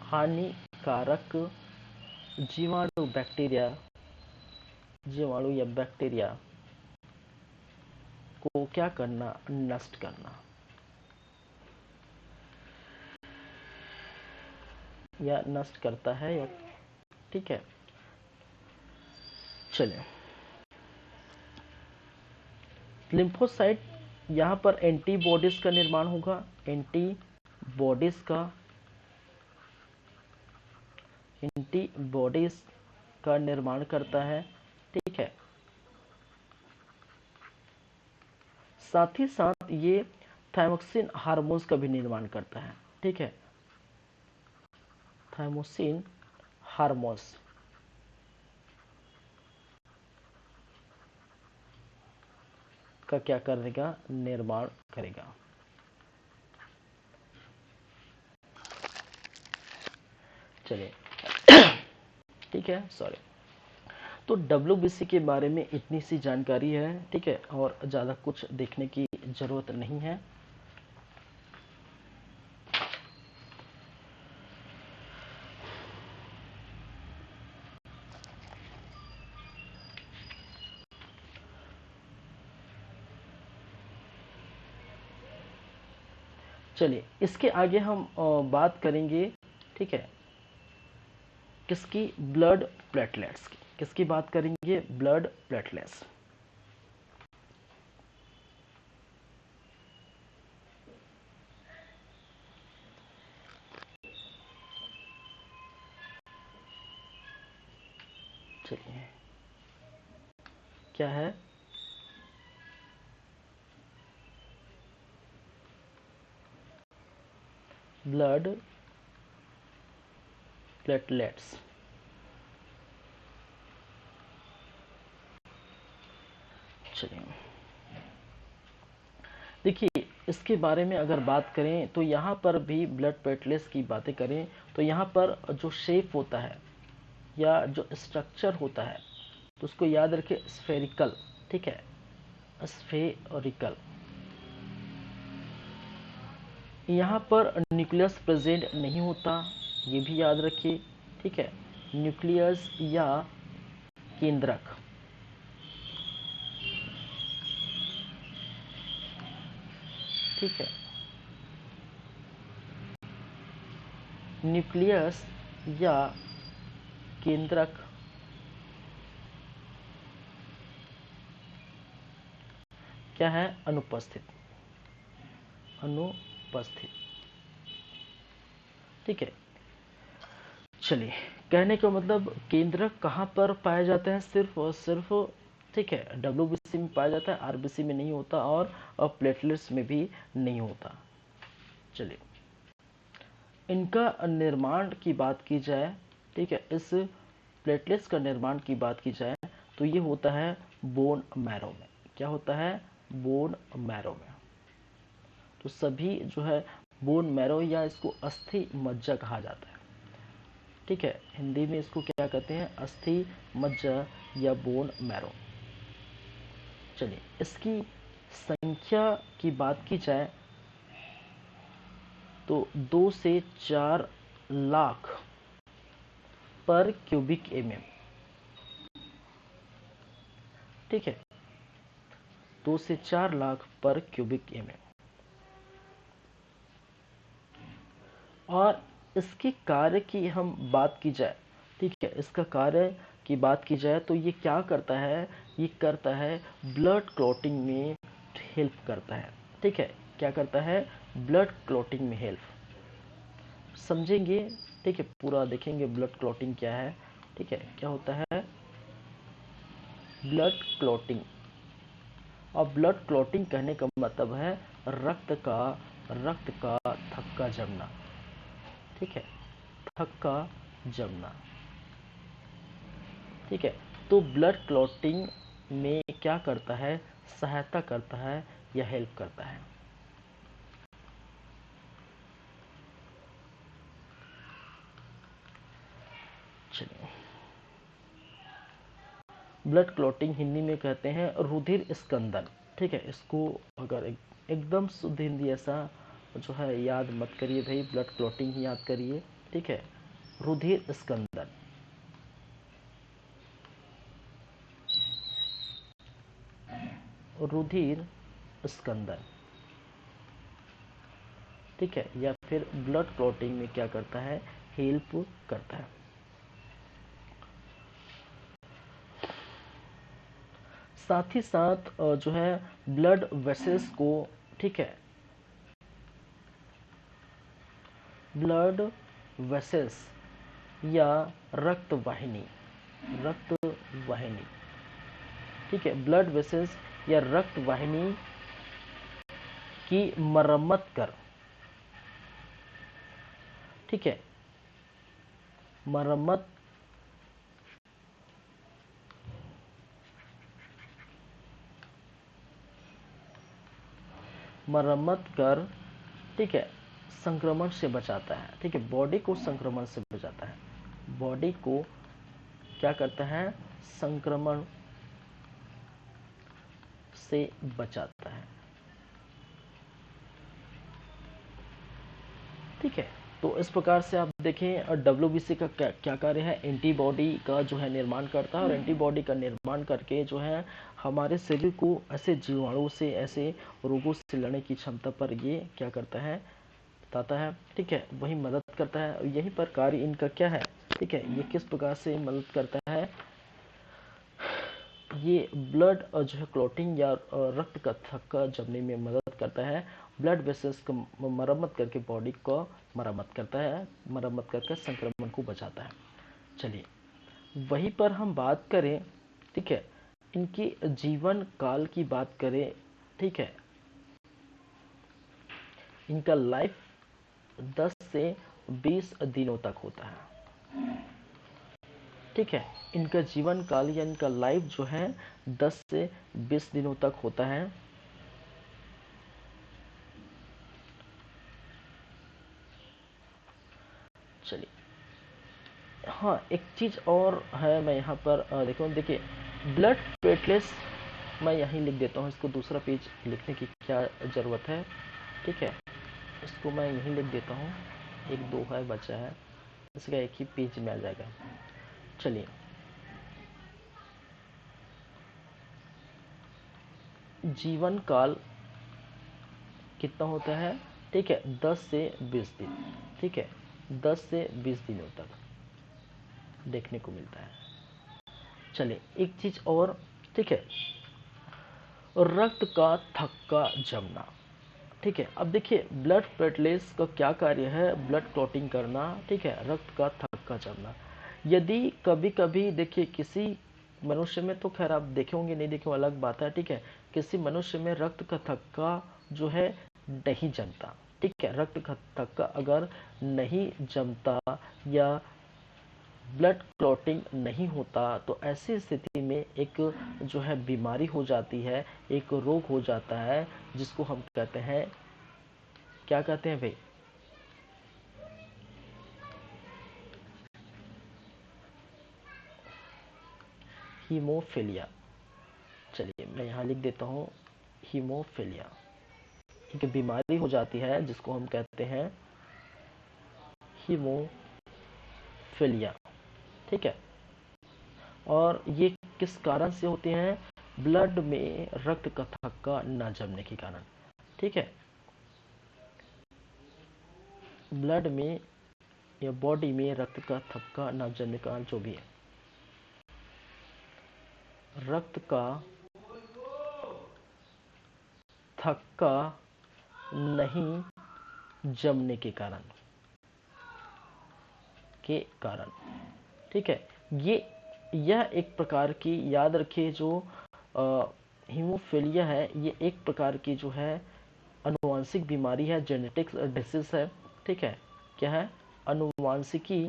हानिकारक जीवाणु, जीवाणु या बैक्टीरिया को क्या करना, नष्ट करना या नष्ट करता है, या, ठीक है। चलिए, लिम्फोसाइट, यहाँ पर एंटीबॉडीज का निर्माण होगा, एंटीबॉडीज का निर्माण करता है, ठीक है। साथ ही साथ ये थाइमोक्सिन हार्मोन्स का भी निर्माण करता है, ठीक है, थाइमोसिन हार्मोन्स का क्या करेगा, निर्माण करेगा। चलिए, ठीक है, सॉरी। तो WBC के बारे में इतनी सी जानकारी है, ठीक है, और ज़्यादा कुछ देखने की ज़रूरत नहीं है। चलिए, इसके आगे हम बात करेंगे, ठीक है, किसकी, ब्लड प्लेटलेट्स की। किसकी बात करेंगे, ब्लड प्लेटलेट्स। चलिए, क्या है, ब्लड प्लेटलेट्स। चलिए, देखिए, इसके बारे में अगर बात करें तो यहाँ पर भी ब्लड प्लेटलेट्स की बातें करें तो यहाँ पर जो शेप होता है या जो स्ट्रक्चर होता है, तो उसको याद रखें, स्फेरिकल, ठीक है, स्फेरिकल। यहाँ पर न्यूक्लियस प्रेजेंट नहीं होता, ये भी याद रखिए, ठीक है, न्यूक्लियस या केंद्रक, ठीक है, न्यूक्लियस या केंद्रक क्या है, अनुपस्थित, अनुपस्थित, ठीक है। चलिए, कहने का मतलब केंद्रक कहाँ पर पाया जाता है, सिर्फ और सिर्फ, ठीक है, WBC में पाया जाता है, RBC में नहीं होता, और प्लेटलेट्स में भी नहीं होता। चलिए, इनका निर्माण की बात की जाए, ठीक है, इस प्लेटलेट्स का निर्माण की बात की जाए तो ये होता है बोन मैरो में। क्या होता है, बोन मैरो में। तो सभी जो है बोन मैरो, या इसको अस्थि मज्जा कहा जाता है, ठीक है, हिंदी में इसको क्या कहते हैं, अस्थि मज्जा या बोन मैरो। चलिए, इसकी संख्या की बात की जाए तो 2 से 4 लाख पर क्यूबिक एमएम, ठीक है, 2 से 4 लाख पर क्यूबिक एमएम। और इसके कार्य की हम बात की जाए, ठीक है, इसका कार्य की बात की जाए तो ये क्या करता है, ये करता है ब्लड क्लॉटिंग में हेल्प करता है, ठीक है, क्या करता है, ब्लड क्लॉटिंग में हेल्प, समझेंगे, ठीक है, पूरा देखेंगे ब्लड क्लॉटिंग क्या है, ठीक है, क्या होता है ब्लड क्लॉटिंग। और ब्लड क्लॉटिंग कहने का मतलब है रक्त का थक्का जमना, ठीक है, थक्का जमना, ठीक है। तो ब्लड क्लॉटिंग में क्या करता है, सहायता करता है या हेल्प करता है। चलिए, ब्लड क्लॉटिंग हिंदी में कहते हैं रुधिर स्कंदन, ठीक है, इसको अगर एकदम शुद्ध हिंदी ऐसा जो है याद मत करिए भाई, ब्लड क्लॉटिंग ही याद करिए, ठीक है, रुधिर स्कंदन, रुधिर स्कंदन, ठीक है, या फिर ब्लड क्लॉटिंग में क्या करता है, हेल्प करता है। साथ ही साथ जो है ब्लड वेसल्स को, ठीक है, ब्लड वेसल्स या रक्त वाहिनी, रक्त वाहिनी, ठीक है, ब्लड वेसल्स या रक्त वाहिनी की मरम्मत कर, ठीक है, मरम्मत मरम्मत कर, ठीक है, संक्रमण से बचाता है, ठीक है, बॉडी को संक्रमण से बचाता है, बॉडी को क्या करता है, संक्रमण से बचाता है, ठीक है। तो इस प्रकार से आप देखें डब्ल्यूबीसी का क्या कार्य है, एंटीबॉडी का जो है निर्माण करता है, और एंटीबॉडी का निर्माण करके जो है हमारे शरीर को ऐसे जीवाणु से, ऐसे रोगों से लड़ने की क्षमता पर ये क्या करता है, बताता है, ठीक है, वही मदद करता है। और यही पर कार्य इनका क्या है, ठीक है, ये किस प्रकार से मदद करता है, ये ब्लड जो है क्लॉटिंग या रक्त का थक्का जमने में मदद करता है, ब्लड वेसल्स को मरम्मत करके बॉडी को मरम्मत करता है, मरम्मत करके संक्रमण को बचाता है। चलिए, वहीं पर हम बात करें, ठीक है, इनकी जीवन काल की बात करें, ठीक है, इनका लाइफ 10 से 20 दिनों तक होता है, ठीक है, इनका जीवन काल या इनका लाइफ जो है 10 से 20 दिनों तक होता है। चलिए, हाँ, एक चीज़ और है, मैं यहाँ पर देखो, देखिए ब्लड प्लेटलेट्स, मैं यहीं लिख देता हूँ, इसको दूसरा पेज लिखने की क्या ज़रूरत है, ठीक है, इसको मैं यहीं लिख देता हूँ, एक दो है बचा है, इसका एक ही पेज में आ जाएगा। चलिए, जीवन काल कितना होता है, ठीक है, 10 से 20 दिन, ठीक है, 10 से 20 दिनों तक देखने को मिलता है। चलिए, एक चीज़ और, ठीक है, रक्त का थक्का जमना, ठीक है। अब देखिए ब्लड प्लेटलेट्स का क्या कार्य है, ब्लड क्लॉटिंग करना, ठीक है, रक्त का थक्का जमना। यदि कभी कभी देखिए किसी मनुष्य में, तो खैर आप देखे होंगे नहीं देखे अलग बात है, ठीक है, किसी मनुष्य में रक्त का थक्का जो है नहीं जमता, ठीक है, रक्त का थक्का अगर नहीं जमता या ब्लड क्लॉटिंग नहीं होता, तो ऐसी स्थिति में एक जो है बीमारी हो जाती है, एक रोग हो जाता है, जिसको हम कहते हैं, क्या कहते हैं भाई, हीमोफीलिया। चलिए, मैं यहाँ लिख देता हूँ, हीमोफीलिया एक बीमारी हो जाती है जिसको हम कहते हैं हीमोफीलिया, ठीक है। और ये किस कारण से होते हैं? ब्लड में रक्त का थक्का न जमने के कारण। ठीक है, ब्लड में या बॉडी में रक्त का थक्का न जमने का कारण जो भी है, रक्त का थक्का नहीं जमने के कारण, ठीक है। यह एक प्रकार की, याद रखिए, जो हीमोफीलिया है, ये एक प्रकार की जो है अनुवांशिक बीमारी है, जेनेटिक्स डिसीज है। ठीक है, क्या है? अनुवांशिकी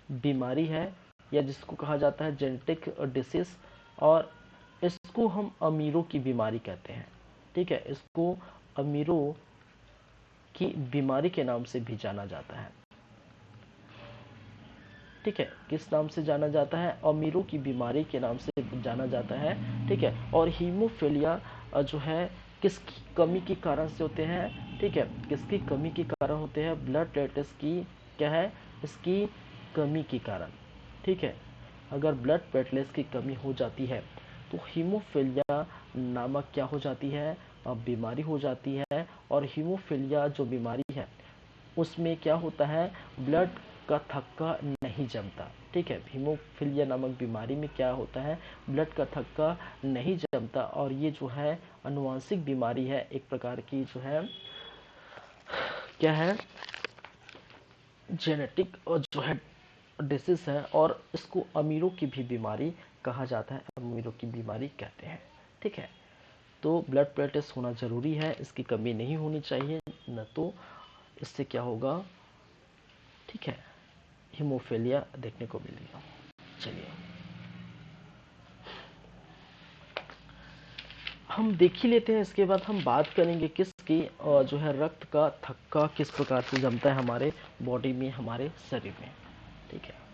बीमारी है, या जिसको कहा जाता है जेनेटिक डिसीज, और इसको हम अमीरों की बीमारी कहते हैं। ठीक है, इसको अमीरों की बीमारी के नाम से भी जाना जाता है। ठीक है, किस नाम से जाना जाता है? अमीरों की बीमारी के नाम से जाना जाता है। ठीक है, और हीमोफीलिया जो है किसकी कमी के कारण से होते हैं? ठीक है, किसकी कमी के कारण होते हैं? ब्लड प्लेटलेट्स की, क्या है, इसकी कमी के कारण। ठीक है, अगर ब्लड प्लेटलेट्स की कमी हो जाती है तो हीमोफीलिया नामक क्या हो जाती है? बीमारी हो जाती है। और हीमोफीलिया जो बीमारी है उसमें क्या होता है? ब्लड का थक्का नहीं जमता। ठीक है, हीमोफीलिया नामक बीमारी में क्या होता है? ब्लड का थक्का नहीं जमता, और ये जो है अनुवांशिक बीमारी है, एक प्रकार की जो है, क्या है, जेनेटिक और जो है डिसीज है, और इसको अमीरों की भी बीमारी कहा जाता है, अमीरों की बीमारी कहते हैं। ठीक है, तो ब्लड प्लेटलेट्स होना जरूरी है, इसकी कमी नहीं होनी चाहिए, न तो इससे क्या होगा? ठीक है, हीमोफीलिया देखने को मिलेगा। चलिए हम देख ही लेते हैं, इसके बाद हम बात करेंगे किसकी, जो है रक्त का थक्का किस प्रकार से जमता है हमारे बॉडी में, हमारे शरीर में। ठीक है,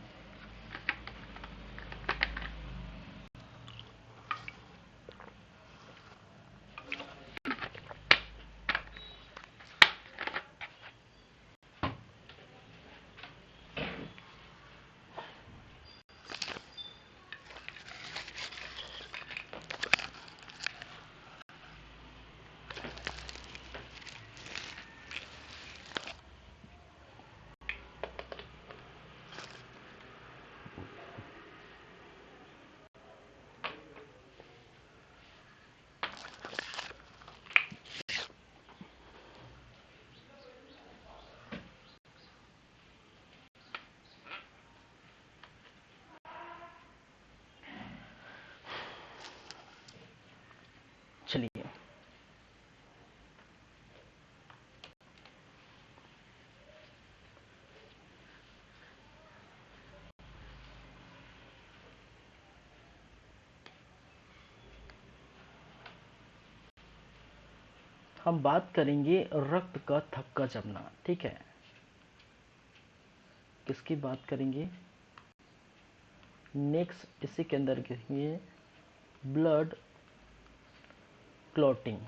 चलिए हम बात करेंगे रक्त का थक्का जमना। ठीक है, किसकी बात करेंगे? नेक्स्ट इसी के अंदर करेंगे ब्लड क्लॉटिंग,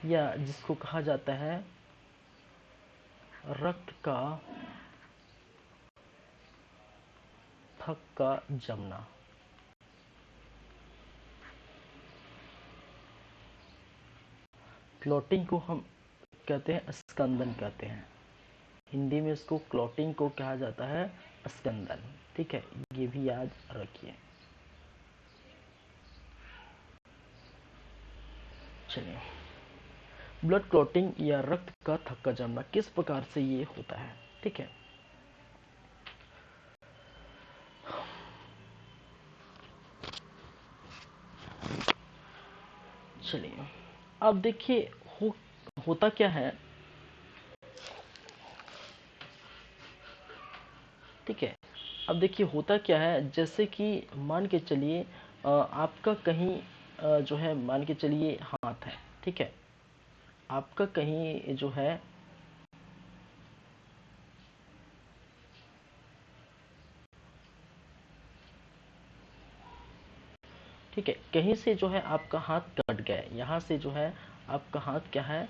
या जिसको कहा जाता है रक्त का थक्का जमना। क्लॉटिंग को हम कहते हैं स्कंदन कहते हैं, हिंदी में इसको क्लॉटिंग को कहा जाता है स्कंदन। ठीक है, ये भी याद रखिए। चलिए, ब्लड क्लॉटिंग या रक्त का थक्का जमना किस प्रकार से ये होता है? ठीक है, चलिए अब देखिए होता क्या है। ठीक है, अब देखिए होता क्या है, जैसे कि मान के चलिए आपका कहीं जो है, मान के चलिए हाथ है। ठीक है, आपका कहीं जो है ठीक है, कहीं से जो है आपका हाथ कट गया, यहाँ से जो है आपका हाथ क्या है,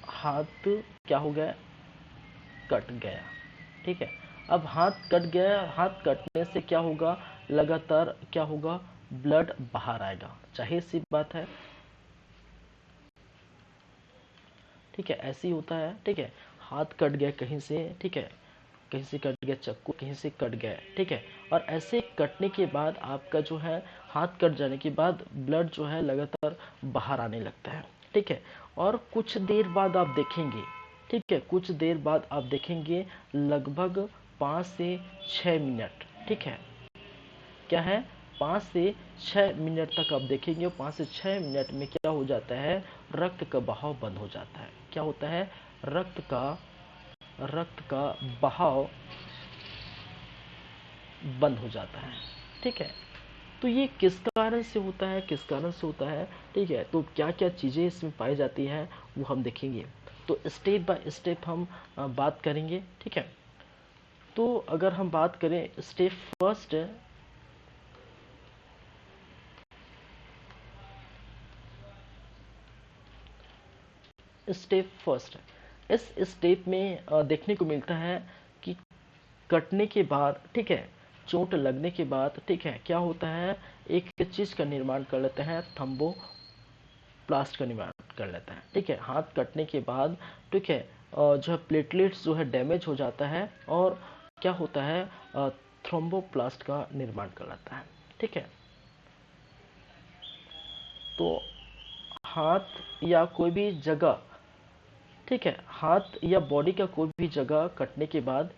हाथ क्या हो गया, कट गया। ठीक है, अब हाथ कट गया, हाथ कटने से क्या होगा, लगातार क्या होगा, ब्लड बाहर आएगा, जाहिर सी बात है। ठीक है, ऐसे ही होता है। ठीक है, हाथ कट गया कहीं से, ठीक है, कहीं से कट गया, चक्कू कहीं से कट गया, ठीक है, और ऐसे कटने के बाद आपका जो है हाथ कट जाने के बाद ब्लड जो है लगातार बाहर आने लगता है। ठीक है, और कुछ देर बाद आप देखेंगे, ठीक है, कुछ देर बाद आप देखेंगे लगभग 5 से 6 मिनट, ठीक है, क्या है, 5 से 6 मिनट तक आप देखेंगे, 5 से 6 मिनट में क्या हो जाता है, रक्त का बहाव बंद हो जाता है। क्या होता है, रक्त का बहाव बंद हो जाता है। ठीक है, तो ये किस कारण से होता है, किस कारण से होता है, ठीक है, तो क्या क्या चीज़ें इसमें पाई जाती हैं वो हम देखेंगे। तो स्टेप बाय स्टेप हम बात करेंगे। ठीक है, तो अगर हम बात करें स्टेप फर्स्ट, स्टेप फर्स्ट, इस स्टेप में देखने को मिलता है कि कटने के बाद, ठीक है, चोट लगने के बाद, ठीक है, क्या होता है, एक चीज का निर्माण कर लेते हैं, थम्बो प्लास्ट का निर्माण कर लेता है। ठीक है, हाथ कटने के बाद, ठीक है, जो है प्लेटलेट्स जो है डैमेज हो जाता है और क्या होता है, थ्रोम्बोप्लास्ट का निर्माण कर लेता है। ठीक है, तो हाथ या कोई भी जगह, ठीक है, हाथ या बॉडी का कोई भी जगह कटने के बाद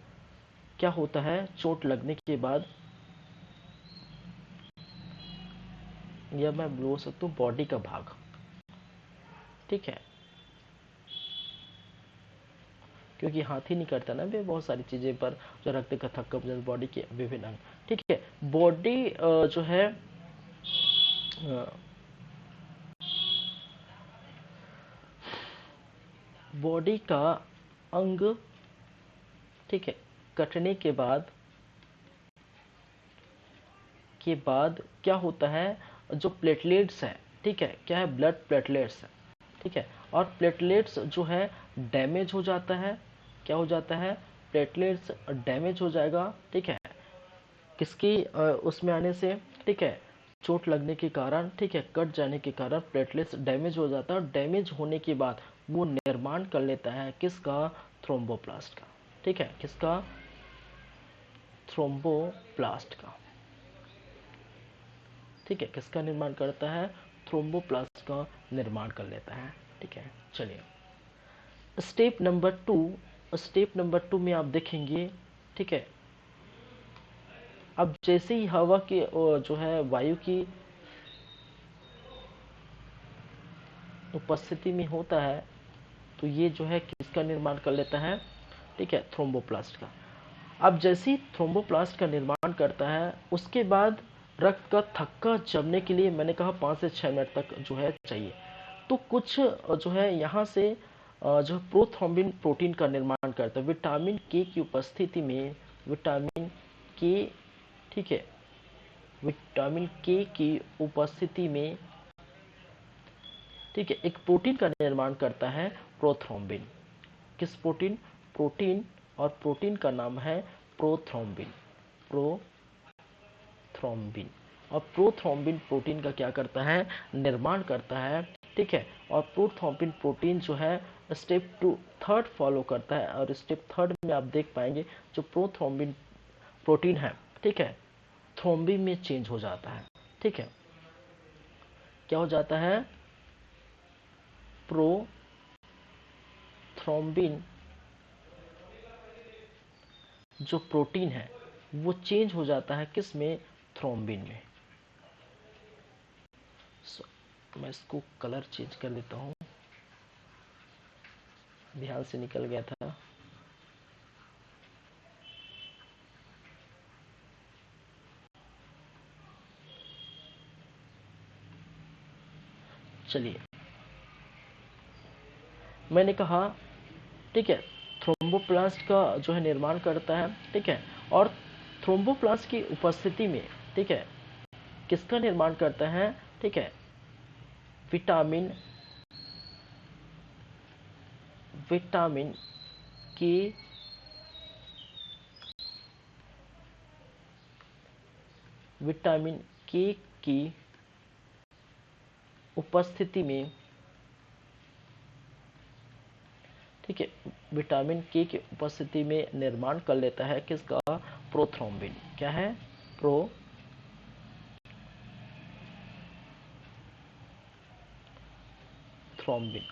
क्या होता है, चोट लगने के बाद, या मैं बोल सकता हूँ बॉडी का भाग, ठीक है, क्योंकि हाथ ही नहीं करता ना भी बहुत सारी चीजें पर, जो रक्त का थक्का बॉडी के विभिन्न अंग, ठीक है, बॉडी जो है बॉडी का अंग, ठीक है, कटने के बाद क्या होता है, जो प्लेटलेट्स है, ठीक है, क्या है, ब्लड प्लेटलेट्स है, ठीक है, और प्लेटलेट्स जो है डैमेज हो जाता है, क्या हो जाता है, प्लेटलेट्स डैमेज हो जाएगा। ठीक है, किसकी उसमें आने से, ठीक है, चोट लगने के कारण, ठीक है, कट जाने के कारण प्लेटलेट्स डैमेज हो जाता है, और डैमेज होने के बाद वो निर्माण कर लेता है किसका, थ्रोम्बोप्लास्ट का। ठीक है, किसका, थ्रोम्बोप्लास्ट का। ठीक है, किसका निर्माण करता है, थ्रोम्बोप्लास्ट का निर्माण कर लेता है। ठीक है, चलिए स्टेप नंबर 2 में आप देखेंगे, ठीक है, अब जैसे ही हवा की जो है वायु की उपस्थिति में होता है, तो ये जो है किसका निर्माण कर लेता है, ठीक है, थ्रोम्बोप्लास्ट का। अब जैसे ही थ्रोम्बोप्लास्ट का निर्माण करता है, उसके बाद रक्त का थक्का जमने के लिए मैंने कहा 5 से 6 मिनट तक जो है चाहिए। तो कुछ जो है यहाँ से जो प्रोथ्रोम्बिन प्रोटीन का निर्माण करता है विटामिन के की उपस्थिति में, विटामिन के, ठीक है, विटामिन के की उपस्थिति में, ठीक है, एक प्रोटीन का निर्माण करता है प्रोथ्रोम्बिन। किस प्रोटीन, प्रोटीन, और प्रोटीन का नाम है प्रोथ्रोम्बिन, प्रोथ्रोम्बिन, और प्रोथ्रोम्बिन प्रोटीन का क्या करता है, निर्माण करता है। ठीक है, और प्रोथ्रोम्बिन प्रोटीन जो है स्टेप 2 थर्ड फॉलो करता है, और स्टेप थर्ड में आप देख पाएंगे जो प्रोथ्रोम्बिन प्रोटीन है, ठीक है, थ्रोम्बिन में चेंज हो जाता है। ठीक है, क्या हो जाता है, प्रोथ्रोम्बिन जो प्रोटीन है वो चेंज हो जाता है किस में, थ्रोम्बिन में। मैं इसको कलर चेंज कर देता हूँ, ध्यान से निकल गया था। चलिए, मैंने कहा, ठीक है, थ्रोम्बोप्लास्ट का जो है निर्माण करता है, ठीक है, और थ्रोम्बोप्लास्ट की उपस्थिति में, ठीक है, किसका निर्माण करता है, ठीक है, विटामिन के की उपस्थिति में, ठीक है, विटामिन के की उपस्थिति में निर्माण कर लेता है किसका, प्रोथ्रोम्बिन। क्या है, प्रोथ्रोम्बिन।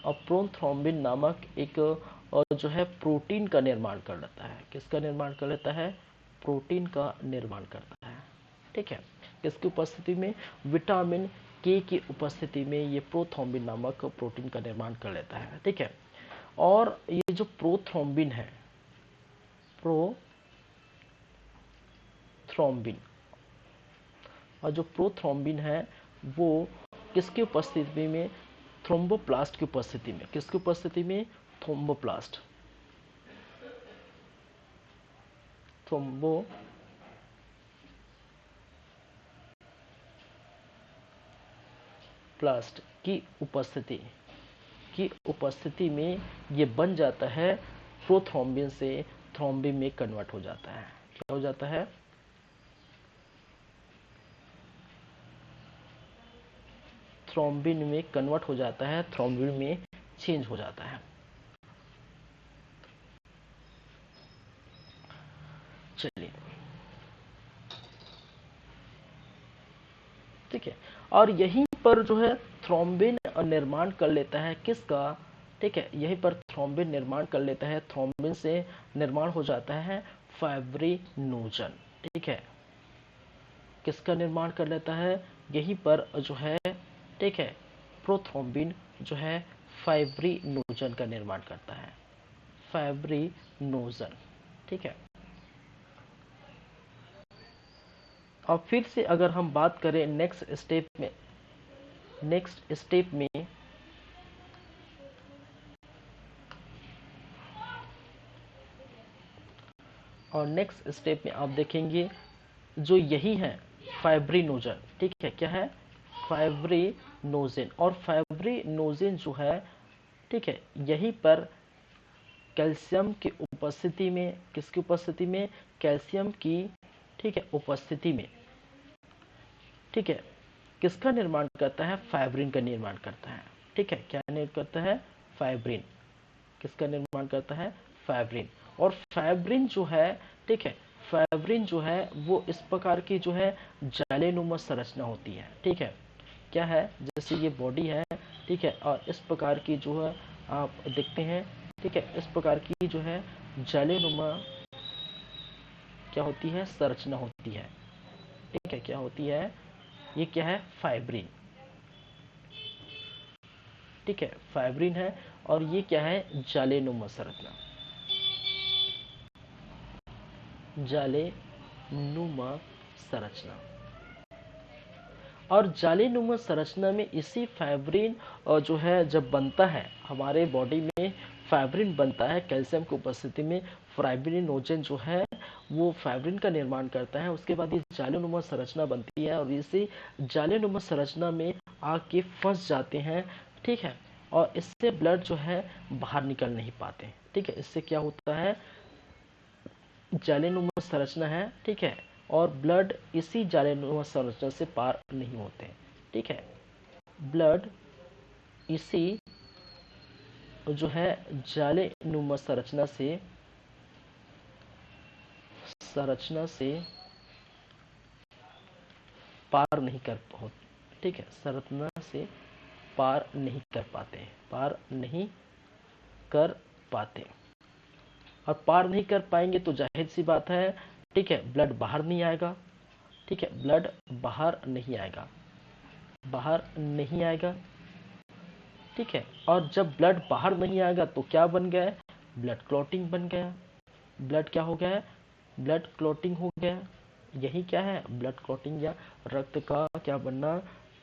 और प्रोथ्रोम्बिन नामक एक जो है प्रोटीन का निर्माण कर लेता है। किसका निर्माण कर लेता है, प्रोटीन का निर्माण करता है, ठीक है, किसकी उपस्थिति में, विटामिन के की उपस्थिति में ये प्रोथ्रोम्बिन नामक प्रोटीन का निर्माण कर लेता है, ठीक है। और ये जो प्रोथ्रोम्बिन है, प्रोथ्रोम्बिन, और जो प्रोथ्रोम्बिन है वो किसकी उपस्थिति में, थ्रोम्बोप्लास्ट की उपस्थिति में, किसकी उपस्थिति में, थ्रोम्बोप्लास्ट, प्लास्ट की उपस्थिति में ये बन जाता है, प्रोथ्रोम्बिन से थ्रोम्बिन में कन्वर्ट हो जाता है। क्या हो जाता है, थ्रोम्बिन में कन्वर्ट हो जाता है, थ्रोम्बिन में चेंज हो जाता है। चलिए, ठीक है, और यहीं पर जो है थ्रोम्बिन निर्माण कर लेता है किसका, ठीक है, यहीं पर थ्रोम्बिन निर्माण कर लेता है, थ्रोम्बिन से निर्माण हो जाता है फाइब्रिनोजन, ठीक है, किसका निर्माण कर लेता है, यहीं पर जो है, ठीक है, प्रोथ्रोम्बिन जो है फाइब्रिनोजन का निर्माण करता है, फाइब्रिनोजन, ठीक है। और फिर से अगर हम बात करें नेक्स्ट स्टेप में और नेक्स्ट स्टेप में आप देखेंगे जो यही है फाइब्रिनोजन, ठीक है, क्या है, फाइब्रिनोजन। और फाइब्रिनोजन जो है, ठीक है, यहीं पर कैल्शियम की उपस्थिति में, किसकी उपस्थिति में, कैल्शियम की, ठीक है, उपस्थिति में, ठीक है, किसका निर्माण करता है, फाइब्रिन का निर्माण करता है, ठीक है, क्या निर्माण करता है, फाइब्रिन, किसका निर्माण करता है, फाइब्रिन। और फाइब्रिन जो है, ठीक है, फाइब्रिन जो है वो इस प्रकार की जो है जालेनुमा संरचना होती है, ठीक है, क्या है, जैसे ये बॉडी है, ठीक है, और इस प्रकार की जो है आप देखते हैं, ठीक है, इस प्रकार की जो है जालेनुमा क्या होती है, संरचना होती है, ठीक है, क्या होती है, ये क्या है, फाइब्रिन, ठीक है, फाइब्रिन है। और ये क्या है, जालेनुमा संरचना, जालेनुमा संरचना। और जालेनुमा संरचना में इसी फाइब्रिन जो है जब बनता है हमारे बॉडी में, फाइब्रिन बनता है कैल्शियम की उपस्थिति में, फाइब्रिनोजन जो है वो फाइब्रिन का निर्माण करता है। उसके बाद ये जालेनुमा संरचना बनती है और इसी जालेनुमा संरचना में आके फंस जाते हैं, ठीक है, और इससे ब्लड जो है बाहर निकल नहीं पाते, ठीक है, इससे क्या होता है, जालेनुमा संरचना है, ठीक है, और ब्लड इसी जालेनुमा संरचना से पार नहीं होते, ठीक है, ब्लड इसी जो है जालेनुमा संरचना से पार नहीं कर पाते, ठीक है, संरचना से पार नहीं कर पाते, पार नहीं कर पाते। और पार नहीं कर पाएंगे तो जाहिर सी बात है, ठीक है, ब्लड बाहर नहीं आएगा, ठीक है, ब्लड बाहर नहीं आएगा, बाहर नहीं आएगा, ठीक है। और जब ब्लड बाहर नहीं आएगा तो क्या बन गया है, ब्लड क्लॉटिंग बन गया, ब्लड क्या हो गया है, ब्लड क्लॉटिंग हो गया। यही क्या है, ब्लड क्लॉटिंग या रक्त का क्या बनना,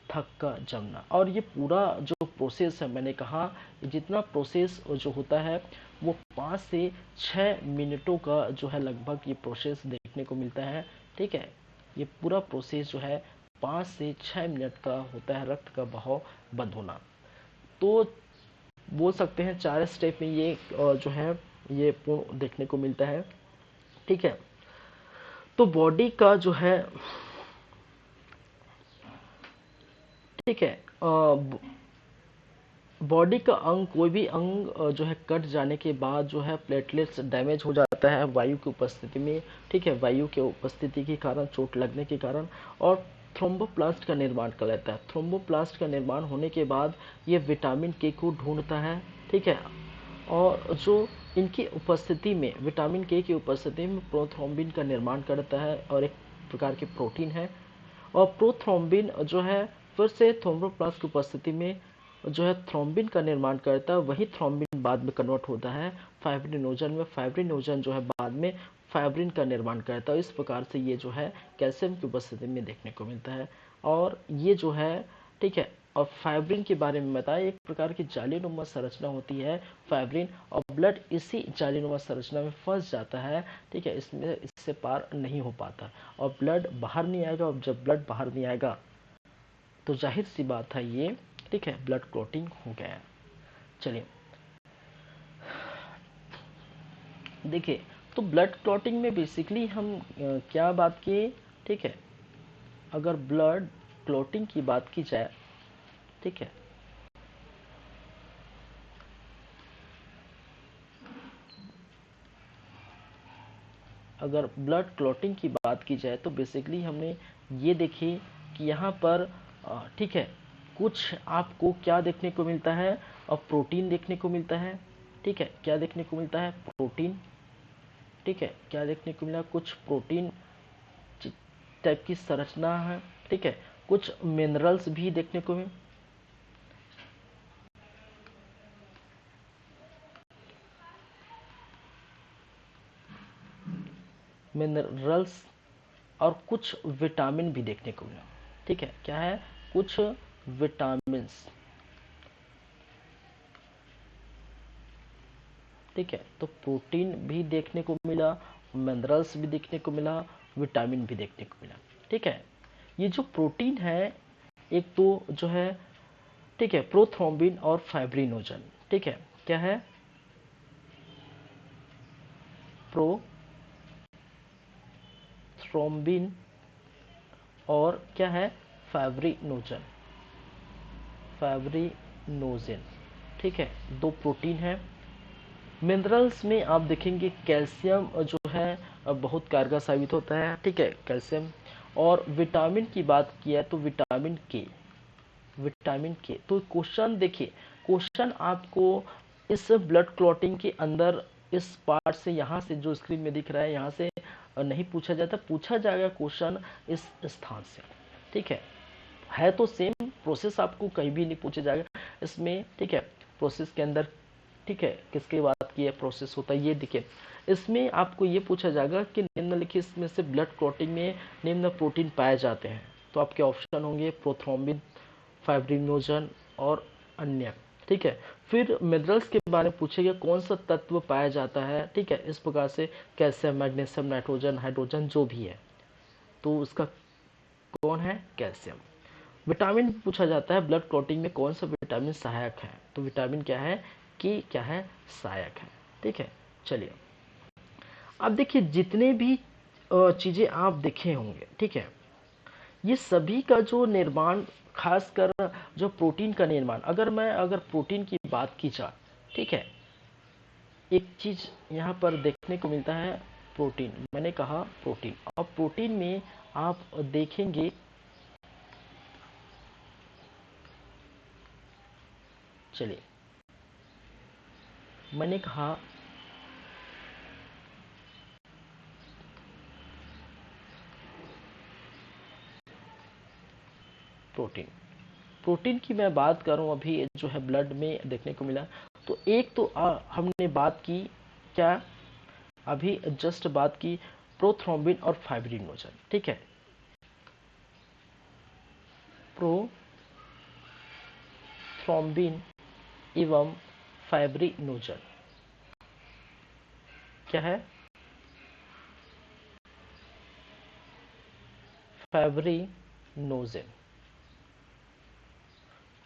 थक्का जमना। और ये पूरा जो प्रोसेस है, मैंने कहा जितना प्रोसेस जो होता है वो 5 से 6 मिनटों का जो है लगभग ये प्रोसेस देखने को मिलता है, ठीक है, ये पूरा प्रोसेस जो है 5 से 6 मिनट का होता है रक्त का बहाव बंद होना। तो बोल सकते हैं 4 स्टेप में ये जो है ये पूर्ण देखने को मिलता है। ठीक है, तो बॉडी का जो है, ठीक है, बॉडी का अंग, कोई भी अंग जो है कट जाने के बाद जो है प्लेटलेट्स डैमेज हो जाता है वायु की उपस्थिति में। ठीक है, वायु के उपस्थिति के कारण, चोट लगने के कारण, और थ्रोम्बोप्लास्ट का निर्माण कर लेता है। थ्रोम्बोप्लास्ट का निर्माण होने के बाद ये विटामिन के को ढूंढता है। ठीक है, और जो इनकी उपस्थिति में, विटामिन के की उपस्थिति में प्रोथ्रोम्बिन का निर्माण करता है, और एक प्रकार की प्रोटीन है। और प्रोथ्रोम्बिन जो है फिर से थ्रोम्बोप्लास्ट की उपस्थिति में जो है थ्रोम्बिन का निर्माण करता है। वही थ्रोम्बिन बाद में कन्वर्ट होता है फाइब्रिनोजन में। फाइब्रिनोजन जो है बाद में फाइब्रिन का निर्माण करता है। इस प्रकार से ये जो है कैल्शियम की उपस्थिति में देखने को मिलता है। और ये जो है, ठीक है, और फाइब्रिन के बारे में बताया, एक प्रकार की जालीनुमा संरचना होती है फाइब्रिन, और ब्लड इसी जालीनुमा संरचना में फंस जाता है। ठीक है, इसमें इससे पार नहीं हो पाता और ब्लड बाहर नहीं आएगा। और जब ब्लड बाहर नहीं आएगा तो जाहिर सी बात है ये, ठीक है, ब्लड क्लॉटिंग हो गया। चलिए देखिए, तो ब्लड क्लॉटिंग में बेसिकली हम क्या बात किए। ठीक है, अगर ब्लड क्लॉटिंग की बात की जाए, ठीक है, अगर ब्लड क्लॉटिंग की बात की जाए तो बेसिकली हमने ये देखी कि यहाँ पर ठीक है, कुछ आपको क्या देखने को मिलता है, और प्रोटीन देखने को मिलता है। ठीक है, क्या देखने को मिलता है, प्रोटीन। ठीक है, क्या देखने को मिला, कुछ प्रोटीन टाइप की संरचना है। ठीक है, कुछ मिनरल्स भी देखने को मिले, मिनरल्स, और कुछ विटामिन भी देखने को मिला। ठीक है, क्या है, कुछ विटामिन। ठीक है, तो प्रोटीन भी देखने को मिला, मिनरल्स भी देखने को मिला, विटामिन भी देखने को मिला। ठीक है, ये जो प्रोटीन है, एक तो जो है, ठीक है, प्रोथ्रोम्बिन और फाइब्रिनोजन। ठीक है, क्या है, प्रोथ्रोम्बिन और क्या है, फाइब्रिनोजन, फाइब्रिनोजन। ठीक है, दो प्रोटीन है। मिनरल्स में आप देखेंगे कैल्शियम जो है बहुत कारगर साबित होता है। ठीक है, कैल्शियम। और विटामिन की बात किया तो विटामिन के, विटामिन के। तो क्वेश्चन देखिए, क्वेश्चन आपको इस ब्लड क्लॉटिंग के अंदर इस पार्ट से, यहाँ से जो स्क्रीन में दिख रहा है, यहाँ से नहीं पूछा जाता, पूछा जाएगा क्वेश्चन इस स्थान से। ठीक है तो सेम प्रोसेस, आपको कहीं भी नहीं पूछा जाएगा इसमें। ठीक है, प्रोसेस के अंदर, ठीक है, किसकी बात की है, प्रोसेस होता है, ये देखिए, इसमें आपको ये पूछा जाएगा कि निम्नलिखित में से ब्लड क्लॉटिंग में निम्न प्रोटीन पाए जाते हैं। तो आपके ऑप्शन होंगे प्रोथ्रोम्बिन, फाइब्रिनोजन और अन्य। ठीक है, फिर मिनरल्स के बारे में पूछेगा, कौन सा तत्व पाया जाता है। ठीक है, इस प्रकार से कैल्शियम, मैग्नीशियम, नाइट्रोजन, हाइड्रोजन जो भी है, तो उसका कौन है, कैल्शियम। विटामिन पूछा जाता है, ब्लड क्लॉटिंग में कौन सा विटामिन सहायक है, तो विटामिन क्या है, कि क्या है, सहायक है। ठीक है, चलिए अब देखिए, जितने भी चीज़ें आप देखे होंगे, ठीक है, ये सभी का जो निर्माण, खासकर जो प्रोटीन का निर्माण, अगर प्रोटीन की बात की जाए, ठीक है, एक चीज़ यहाँ पर देखने को मिलता है, प्रोटीन, मैंने कहा प्रोटीन। और प्रोटीन में आप देखेंगे, चलिए, मैंने कहा प्रोटीन, प्रोटीन की मैं बात करूं, अभी जो है ब्लड में देखने को मिला, तो एक तो हमने बात की क्या, अभी जस्ट बात की प्रोथ्रोम्बिन और फाइब्रिनोजन। ठीक है, प्रोथ्रोम्बिन एवं फाइब्रिनोजन, क्या है, फाइब्रिनोजन फाइब्रिनोजेन।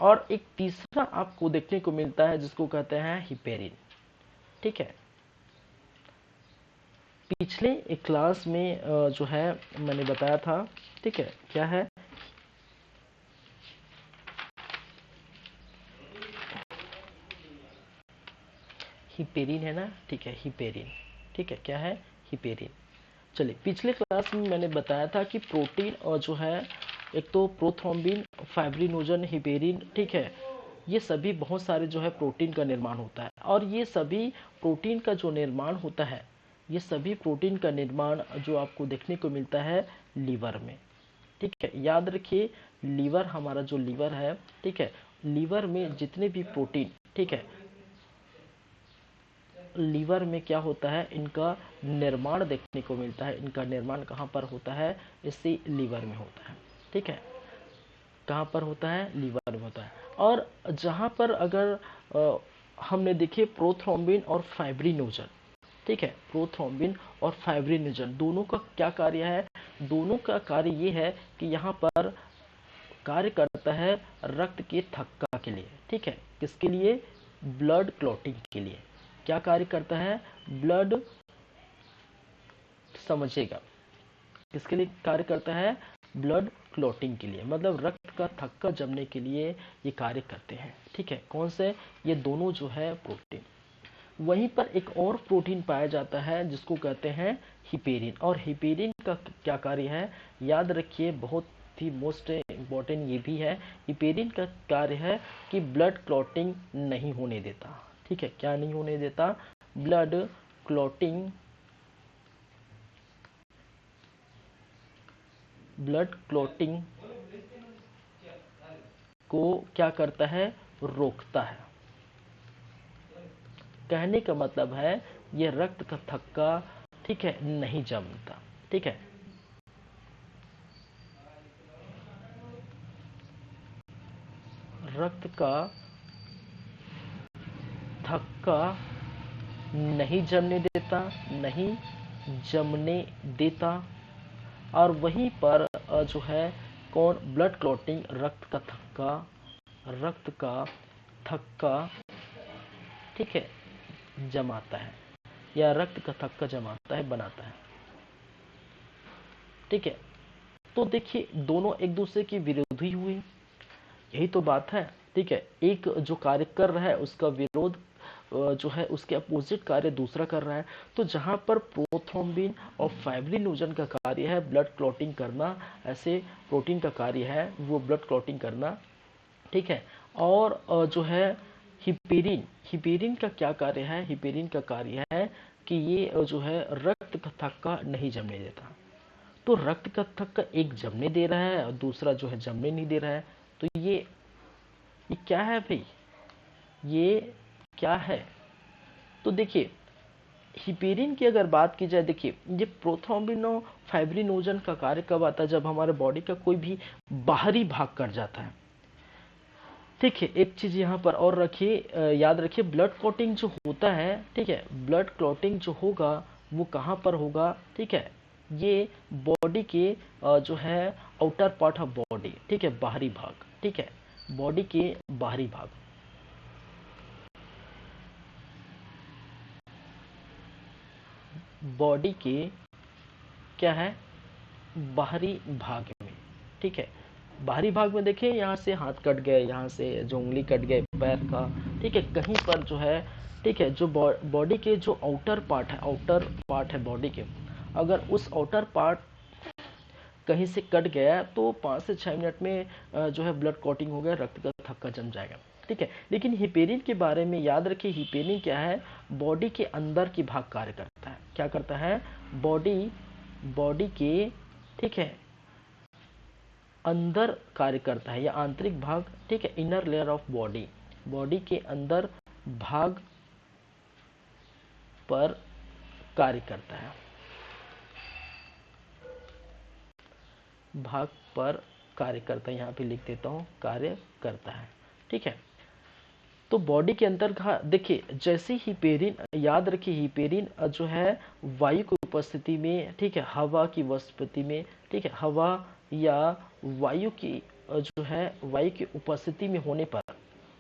और एक तीसरा आपको देखने को मिलता है जिसको कहते हैं हिपेरिन। ठीक है, पिछले एक क्लास में जो है मैंने बताया था, ठीक है, क्या है, हिपेरिन है ना, ठीक है, हिपेरिन, ठीक है, क्या है, हिपेरिन। चलिए, पिछले क्लास में मैंने बताया था कि प्रोटीन और जो है एक तो प्रोथ्रोम्बिन, फाइब्रिनोजन, हिपेरिन, ठीक है, ये सभी बहुत सारे जो है प्रोटीन का निर्माण होता है। और ये सभी प्रोटीन का जो निर्माण होता है, ये सभी प्रोटीन का निर्माण जो आपको देखने को मिलता है लीवर में। ठीक है, याद रखिए, लीवर, हमारा जो लीवर है, ठीक है, लीवर में जितने भी प्रोटीन, ठीक है, लीवर में क्या होता है, इनका निर्माण देखने को मिलता है। इनका निर्माण कहाँ पर होता है, इसी लीवर में होता है। ठीक है, कहाँ पर होता है, लीवर में होता है। और जहाँ पर अगर हमने देखे प्रोथ्रोम्बिन और फाइब्रिनोजन, ठीक है, प्रोथ्रोम्बिन और फाइब्रिनोजन दोनों का क्या कार्य है, दोनों का कार्य ये है कि यहाँ पर कार्य करता है रक्त के थक्का के लिए। ठीक है, किसके लिए, ब्लड क्लॉटिंग के लिए। क्या कार्य करता है, ब्लड, समझिएगा, किसके लिए कार्य करता है, ब्लड क्लॉटिंग के लिए, मतलब रक्त का थक्का जमने के लिए ये कार्य करते हैं। ठीक है, कौन से, ये दोनों जो है प्रोटीन। वहीं पर एक और प्रोटीन पाया जाता है जिसको कहते हैं हिपेरिन। और हिपेरिन का क्या कार्य है, याद रखिए, बहुत ही मोस्ट इम्पोर्टेंट ये भी है, हिपेरिन का कार्य है कि ब्लड क्लॉटिंग नहीं होने देता। ठीक है, क्या नहीं होने देता, ब्लड क्लॉटिंग, ब्लड क्लॉटिंग को क्या करता है, रोकता है। कहने का मतलब है ये रक्त का थक्का, ठीक है, नहीं जमता। ठीक है, रक्त का थक्का नहीं जमने देता, नहीं जमने देता। और वहीं पर जो है कौन, ब्लड क्लॉटिंग, रक्त का थक्का, रक्त का थक्का, ठीक है, जमाता है, या रक्त का थक्का जमाता है, बनाता है। ठीक है, तो देखिए दोनों एक दूसरे की विरोधी हुई, यही तो बात है। ठीक है, एक जो कार्य कर रहा है उसका विरोध जो है, उसके अपोजिट कार्य दूसरा कर रहा है। तो जहां पर प्रोथ्रोम्बिन और फाइब्रिनोजन का कार्य है ब्लड क्लॉटिंग करना, ऐसे प्रोटीन का कार्य है वो ब्लड क्लॉटिंग करना। ठीक है, और जो है हिपेरिन, हिपेरिन का क्या कार्य है, हिपेरिन का कार्य है कि ये जो है रक्त का थक्का नहीं जमने देता। तो रक्त का थक्का एक जमने दे रहा है और दूसरा जो है जमने नहीं दे रहा है। तो ये क्या है भाई, ये क्या है, तो देखिए हिपेरिन की अगर बात की जाए, देखिए ये प्रोथ्रोम्बिन और फाइब्रिनोजन का कार्य कब आता है, जब हमारे बॉडी का कोई भी बाहरी भाग कट जाता है। ठीक है, एक चीज यहाँ पर और रखिए, याद रखिए, ब्लड क्लॉटिंग जो होता है, ठीक है, ब्लड क्लॉटिंग जो होगा वो कहाँ पर होगा, ठीक है, ये बॉडी के जो है आउटर पार्ट ऑफ बॉडी, ठीक है, बाहरी भाग, ठीक है, बॉडी के बाहरी भाग, बॉडी के क्या है, बाहरी भाग में। ठीक है, बाहरी भाग में देखिए, यहाँ से हाथ कट गए, यहाँ से जो उंगली कट गए पैर का, ठीक है, कहीं पर जो है, ठीक है, जो बॉडी के जो आउटर पार्ट है, आउटर पार्ट है बॉडी के, अगर उस आउटर पार्ट कहीं से कट गया तो 5 से 6 मिनट में जो है ब्लड क्लॉटिंग हो गया, रक्त का थक्का जम जाएगा। ठीक है, लेकिन हिपेरिन के बारे में याद रखिए, हिपेरिन क्या है, बॉडी के अंदर की भाग कार्य करता है। क्या करता है, बॉडी, बॉडी के, ठीक है, अंदर कार्य करता है, या आंतरिक भाग, ठीक है, inner layer of body, body के अंदर भाग पर कार्य करता है, भाग पर कार्य करता है, यहाँ पे लिख देता हूँ, कार्य करता है। ठीक है, तो बॉडी के अंदर का देखिए, जैसे हिपेरिन, याद रखिए हिपेरिन जो है वायु की उपस्थिति में, ठीक है, हवा की उपस्थिति में, ठीक है, हवा या वायु की जो है वायु की उपस्थिति में होने पर,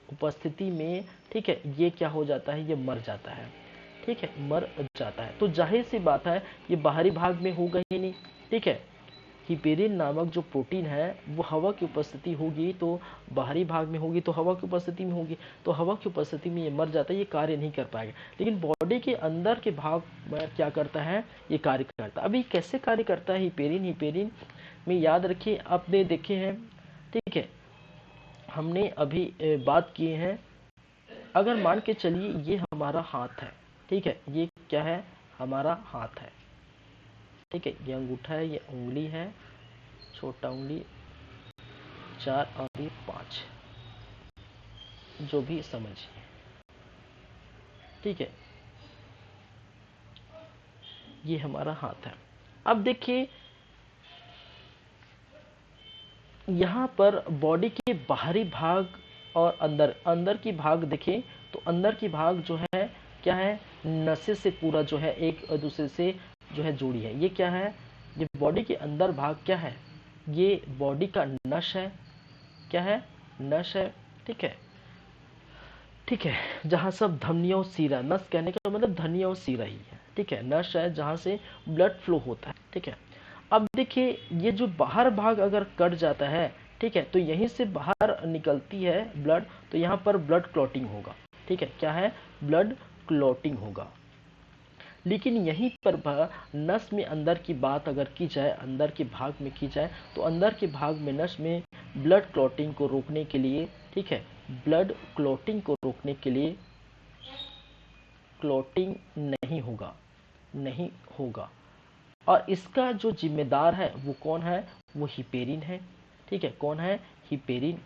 उपस्थिति में, ठीक है, ये क्या हो जाता है, ये मर जाता है, ठीक है, मर जाता है। तो जाहिर सी बात है ये बाहरी भाग में होगा ही नहीं, ठीक है। हिपेरिन नामक जो प्रोटीन है वो हवा की उपस्थिति होगी तो बाहरी भाग में होगी, तो हवा की उपस्थिति में होगी, तो हवा की उपस्थिति में ये मर जाता है, ये कार्य नहीं कर पाएगा। लेकिन बॉडी के अंदर के भाग में क्या करता है, ये कार्य करता है। अभी कैसे कार्य करता है हिपेरिन? हिपेरिन में याद रखिए, आपने देखे हैं, ठीक है, हमने अभी बात किए हैं। अगर मान के चलिए ये हमारा हाथ है, ठीक है, ये क्या है, हमारा हाथ है, ठीक है, ये अंगूठा है, ये उंगली है, छोटा उंगली 4 और ये 5, जो भी समझिए, ठीक है, ये हमारा हाथ है। अब देखिए यहाँ पर बॉडी के बाहरी भाग और अंदर की भाग देखें तो अंदर की भाग जो है क्या है, नसें से पूरा जो है एक दूसरे से जो है जुड़ी है। ये क्या है, ये बॉडी के अंदर भाग क्या है, ये बॉडी का नस है, क्या है, नस है, ठीक है, ठीक है, जहाँ सब धमनियों और सीरा, नस कहने का मतलब धमनियों और सीरा ही है, ठीक है, नस है जहाँ से ब्लड फ्लो होता है, ठीक है। अब देखिए ये जो बाहर भाग अगर कट जाता है, ठीक है, तो यहीं से बाहर निकलती है ब्लड, तो यहाँ पर ब्लड क्लॉटिंग होगा, ठीक है, क्या है, ब्लड क्लॉटिंग होगा। लेकिन यहीं पर नस में अंदर की बात अगर की जाए, अंदर के भाग में की जाए, तो अंदर के भाग में नस में ब्लड क्लॉटिंग को रोकने के लिए, ठीक है, ब्लड क्लॉटिंग को रोकने के लिए क्लॉटिंग नहीं होगा, नहीं होगा। और इसका जो जिम्मेदार है वो कौन है, वो हिपेरिन है, ठीक है, कौन है, हिपेरिन,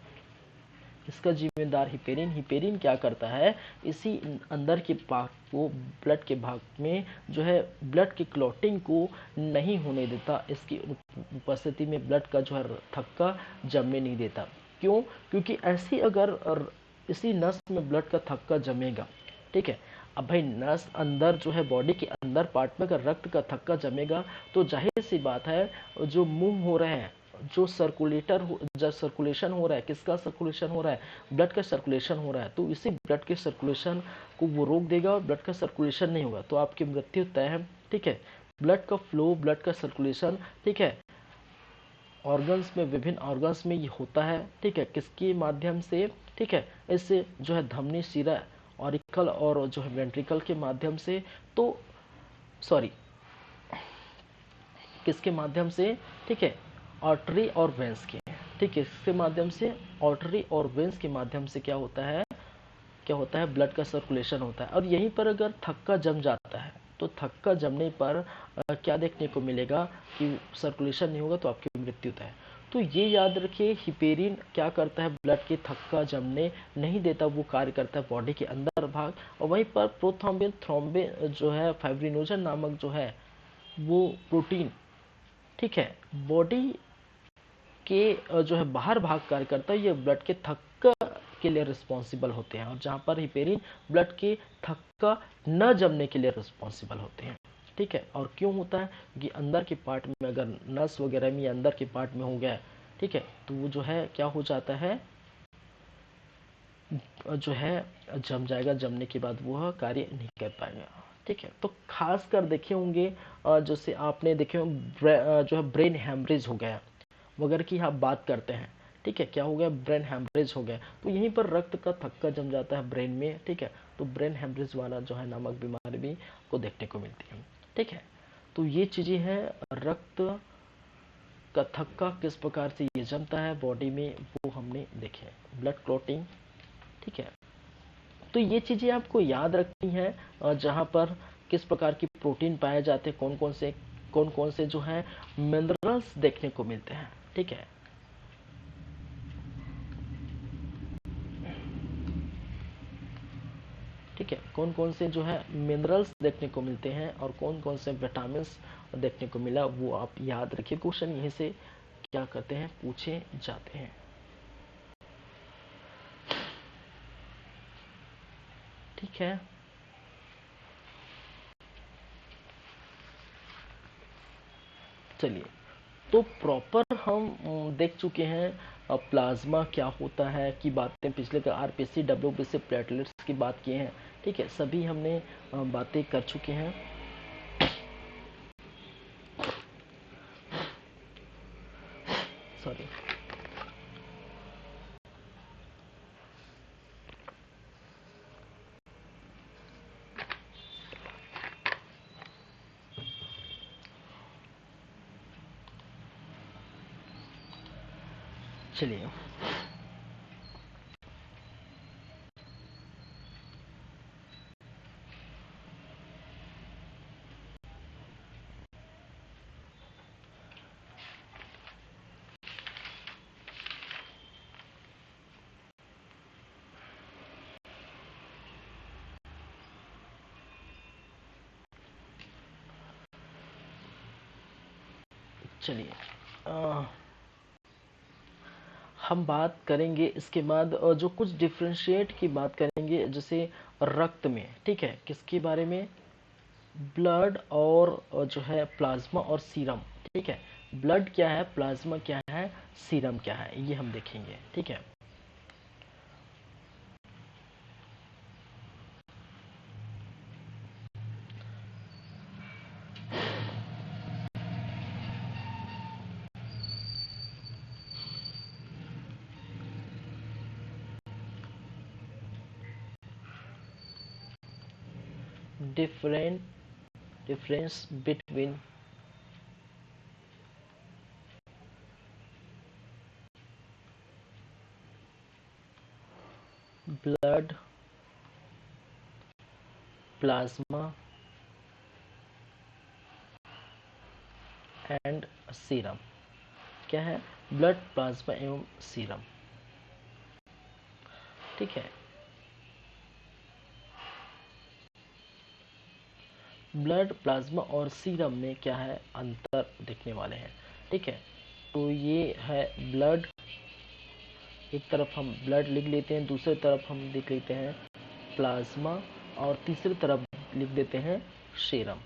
इसका जिम्मेदार हिपेरिन। हिपेरिन क्या करता है, इसी अंदर के भाग को, ब्लड के भाग में जो है ब्लड की क्लॉटिंग को नहीं होने देता, इसकी उपस्थिति में ब्लड का जो है थक्का जमने नहीं देता। क्यों? क्योंकि ऐसी अगर इसी नस में ब्लड का थक्का जमेगा, ठीक है, अब भाई नस अंदर जो है बॉडी के अंदर पार्ट में अगर रक्त का थक्का जमेगा तो जाहिर सी बात है जो मूव हो रहे हैं, जो जब सर्कुलेशन हो रहा है, किसका सर्कुलेशन हो रहा है, ब्लड का सर्कुलेशन हो रहा है, तो इसी ब्लड के सर्कुलेशन को वो रोक देगा और ब्लड का सर्कुलेशन नहीं होगा तो आपकी मृत्यु तय है, ठीक है। ब्लड का फ्लो, ब्लड का सर्कुलेशन, ठीक है, ऑर्गन्स में, विभिन्न ऑर्गन्स में ये होता है, ठीक है, किसके माध्यम से, ठीक है, इससे जो है धमनी, शिरा, ऑरिकल और जो है वेंट्रिकल के माध्यम से, तो सॉरी किसके माध्यम से, ठीक है, आर्टरी और वेंस के, ठीक है, इसके माध्यम से, आर्टरी और वेंस के माध्यम से क्या होता है, क्या होता है, ब्लड का सर्कुलेशन होता है। और यहीं पर अगर थक्का जम जाता है तो थक्का जमने पर क्या देखने को मिलेगा कि सर्कुलेशन नहीं होगा तो आपकी मृत्यु तय है। तो ये याद रखिए हिपेरिन क्या करता है, ब्लड के थक्का जमने नहीं देता, वो कार्य करता है बॉडी के अंदर भाग। और वहीं पर प्रोथ्रोम्बिन, थ्रोम्बिन जो है, फाइब्रिनोजन नामक जो है वो प्रोटीन, ठीक है, बॉडी के जो है बाहर भाग कार्य करता है, ये ब्लड के थक्का के लिए रिस्पॉन्सिबल होते हैं। और जहाँ पर हिपेरिन ब्लड के थक्का न जमने के लिए रिस्पॉन्सिबल होते हैं, ठीक है। और क्यों होता है, कि अंदर के पार्ट में अगर नस वगैरह में या अंदर के पार्ट में हो गया, ठीक है, तो वो जो है क्या हो जाता है, जो है जम जाएगा, जमने के बाद वह कार्य नहीं कर पाएगा, ठीक है। तो खास कर देखे होंगे जैसे आपने देखे जो है ब्रेन हैमरेज हो गया वगैरह की आप बात करते हैं, ठीक है, क्या हो गया, ब्रेन हैमरेज हो गया, तो यहीं पर रक्त का थक्का जम जाता है ब्रेन में, ठीक है, तो ब्रेन हैमरेज वाला जो है नामक बीमारी भी को देखने को मिलती है, ठीक है। तो ये चीज़ें हैं, रक्त का थक्का किस प्रकार से ये जमता है बॉडी में वो हमने देखे, ब्लड क्लॉटिंग, ठीक है। तो ये चीज़ें आपको याद रखनी है, जहाँ पर किस प्रकार की प्रोटीन पाए जाते हैं, कौन कौन से जो है मिनरल्स देखने को मिलते हैं, ठीक है। ठीक है, कौन कौन से जो है मिनरल्स देखने को मिलते हैं और कौन कौन से विटामिन देखने को मिला, वो आप याद रखिए, क्वेश्चन यहीं से क्या करते हैं, पूछे जाते हैं। ठीक है। चलिए, तो प्रॉपर हम देख चुके हैं प्लाज्मा क्या होता है की बातें, पिछले का आरपीसी डब्ल्यूबीसी प्लेटलेट्स की बात किए हैं। ठीक है, सभी हमने बातें कर चुके हैं। सॉरी। चलिए, चलिए हम बात करेंगे इसके बाद जो कुछ डिफ्रेंशिएट की बात करेंगे, जैसे रक्त में। ठीक है, किसके बारे में? ब्लड और जो है प्लाज्मा और सीरम। ठीक है, ब्लड क्या है, प्लाज्मा क्या है, सीरम क्या है, ये हम देखेंगे। ठीक है, different difference between blood, plasma and serum. क्या है? ब्लड, प्लाज्मा एवं सीरम। ठीक है, ब्लड, प्लाज्मा और सीरम में क्या है, अंतर देखने वाले हैं। ठीक है, तो ये है ब्लड, एक तरफ हम ब्लड लिख लेते हैं, दूसरी तरफ हम लिख लेते हैं प्लाज्मा, और तीसरी तरफ लिख देते हैं सीरम।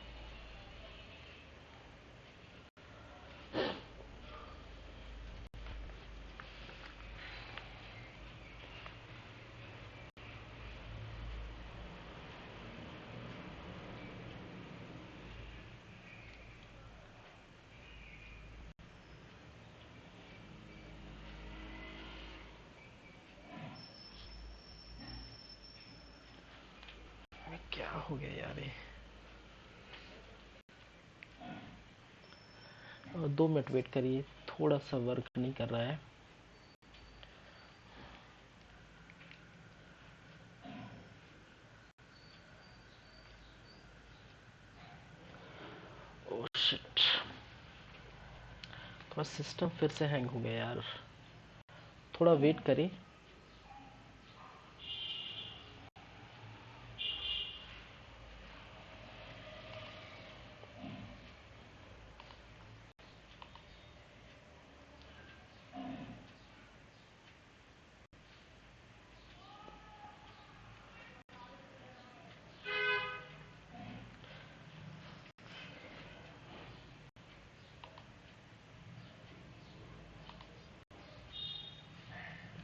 क्या हो गया यार ये? 2 मिनट वेट करिए, थोड़ा सा वर्क नहीं कर रहा है। ओह शिट, थोड़ा सिस्टम फिर से हैंग हो गया यार, थोड़ा वेट करें।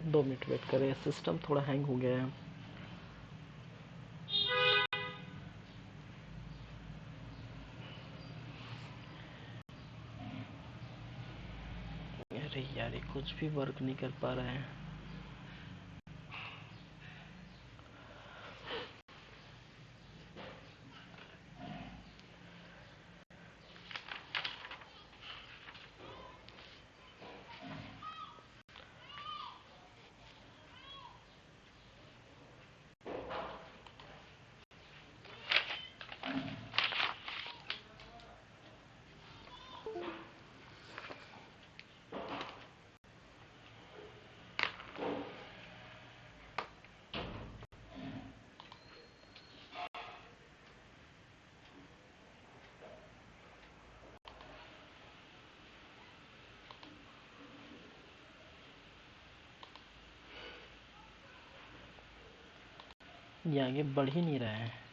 2 मिनट वेट करें, सिस्टम थोड़ा हैंग हो गया है। अरे यार, ये कुछ भी वर्क नहीं कर पा रहा है। ये आगे बढ़ ही नहीं रहा है।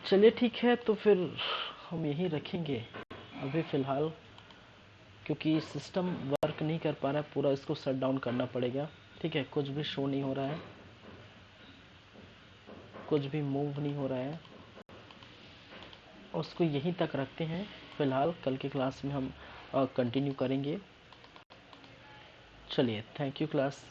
चलिए ठीक है, तो फिर हम यही रखेंगे अभी फ़िलहाल, क्योंकि सिस्टम वर्क नहीं कर पा रहा है पूरा, इसको शट डाउन करना पड़ेगा। ठीक है, कुछ भी शो नहीं हो रहा है, कुछ भी मूव नहीं हो रहा है, उसको यहीं तक रखते हैं फ़िलहाल। कल के क्लास में हम कंटिन्यू करेंगे। चलिए, थैंक यू क्लास।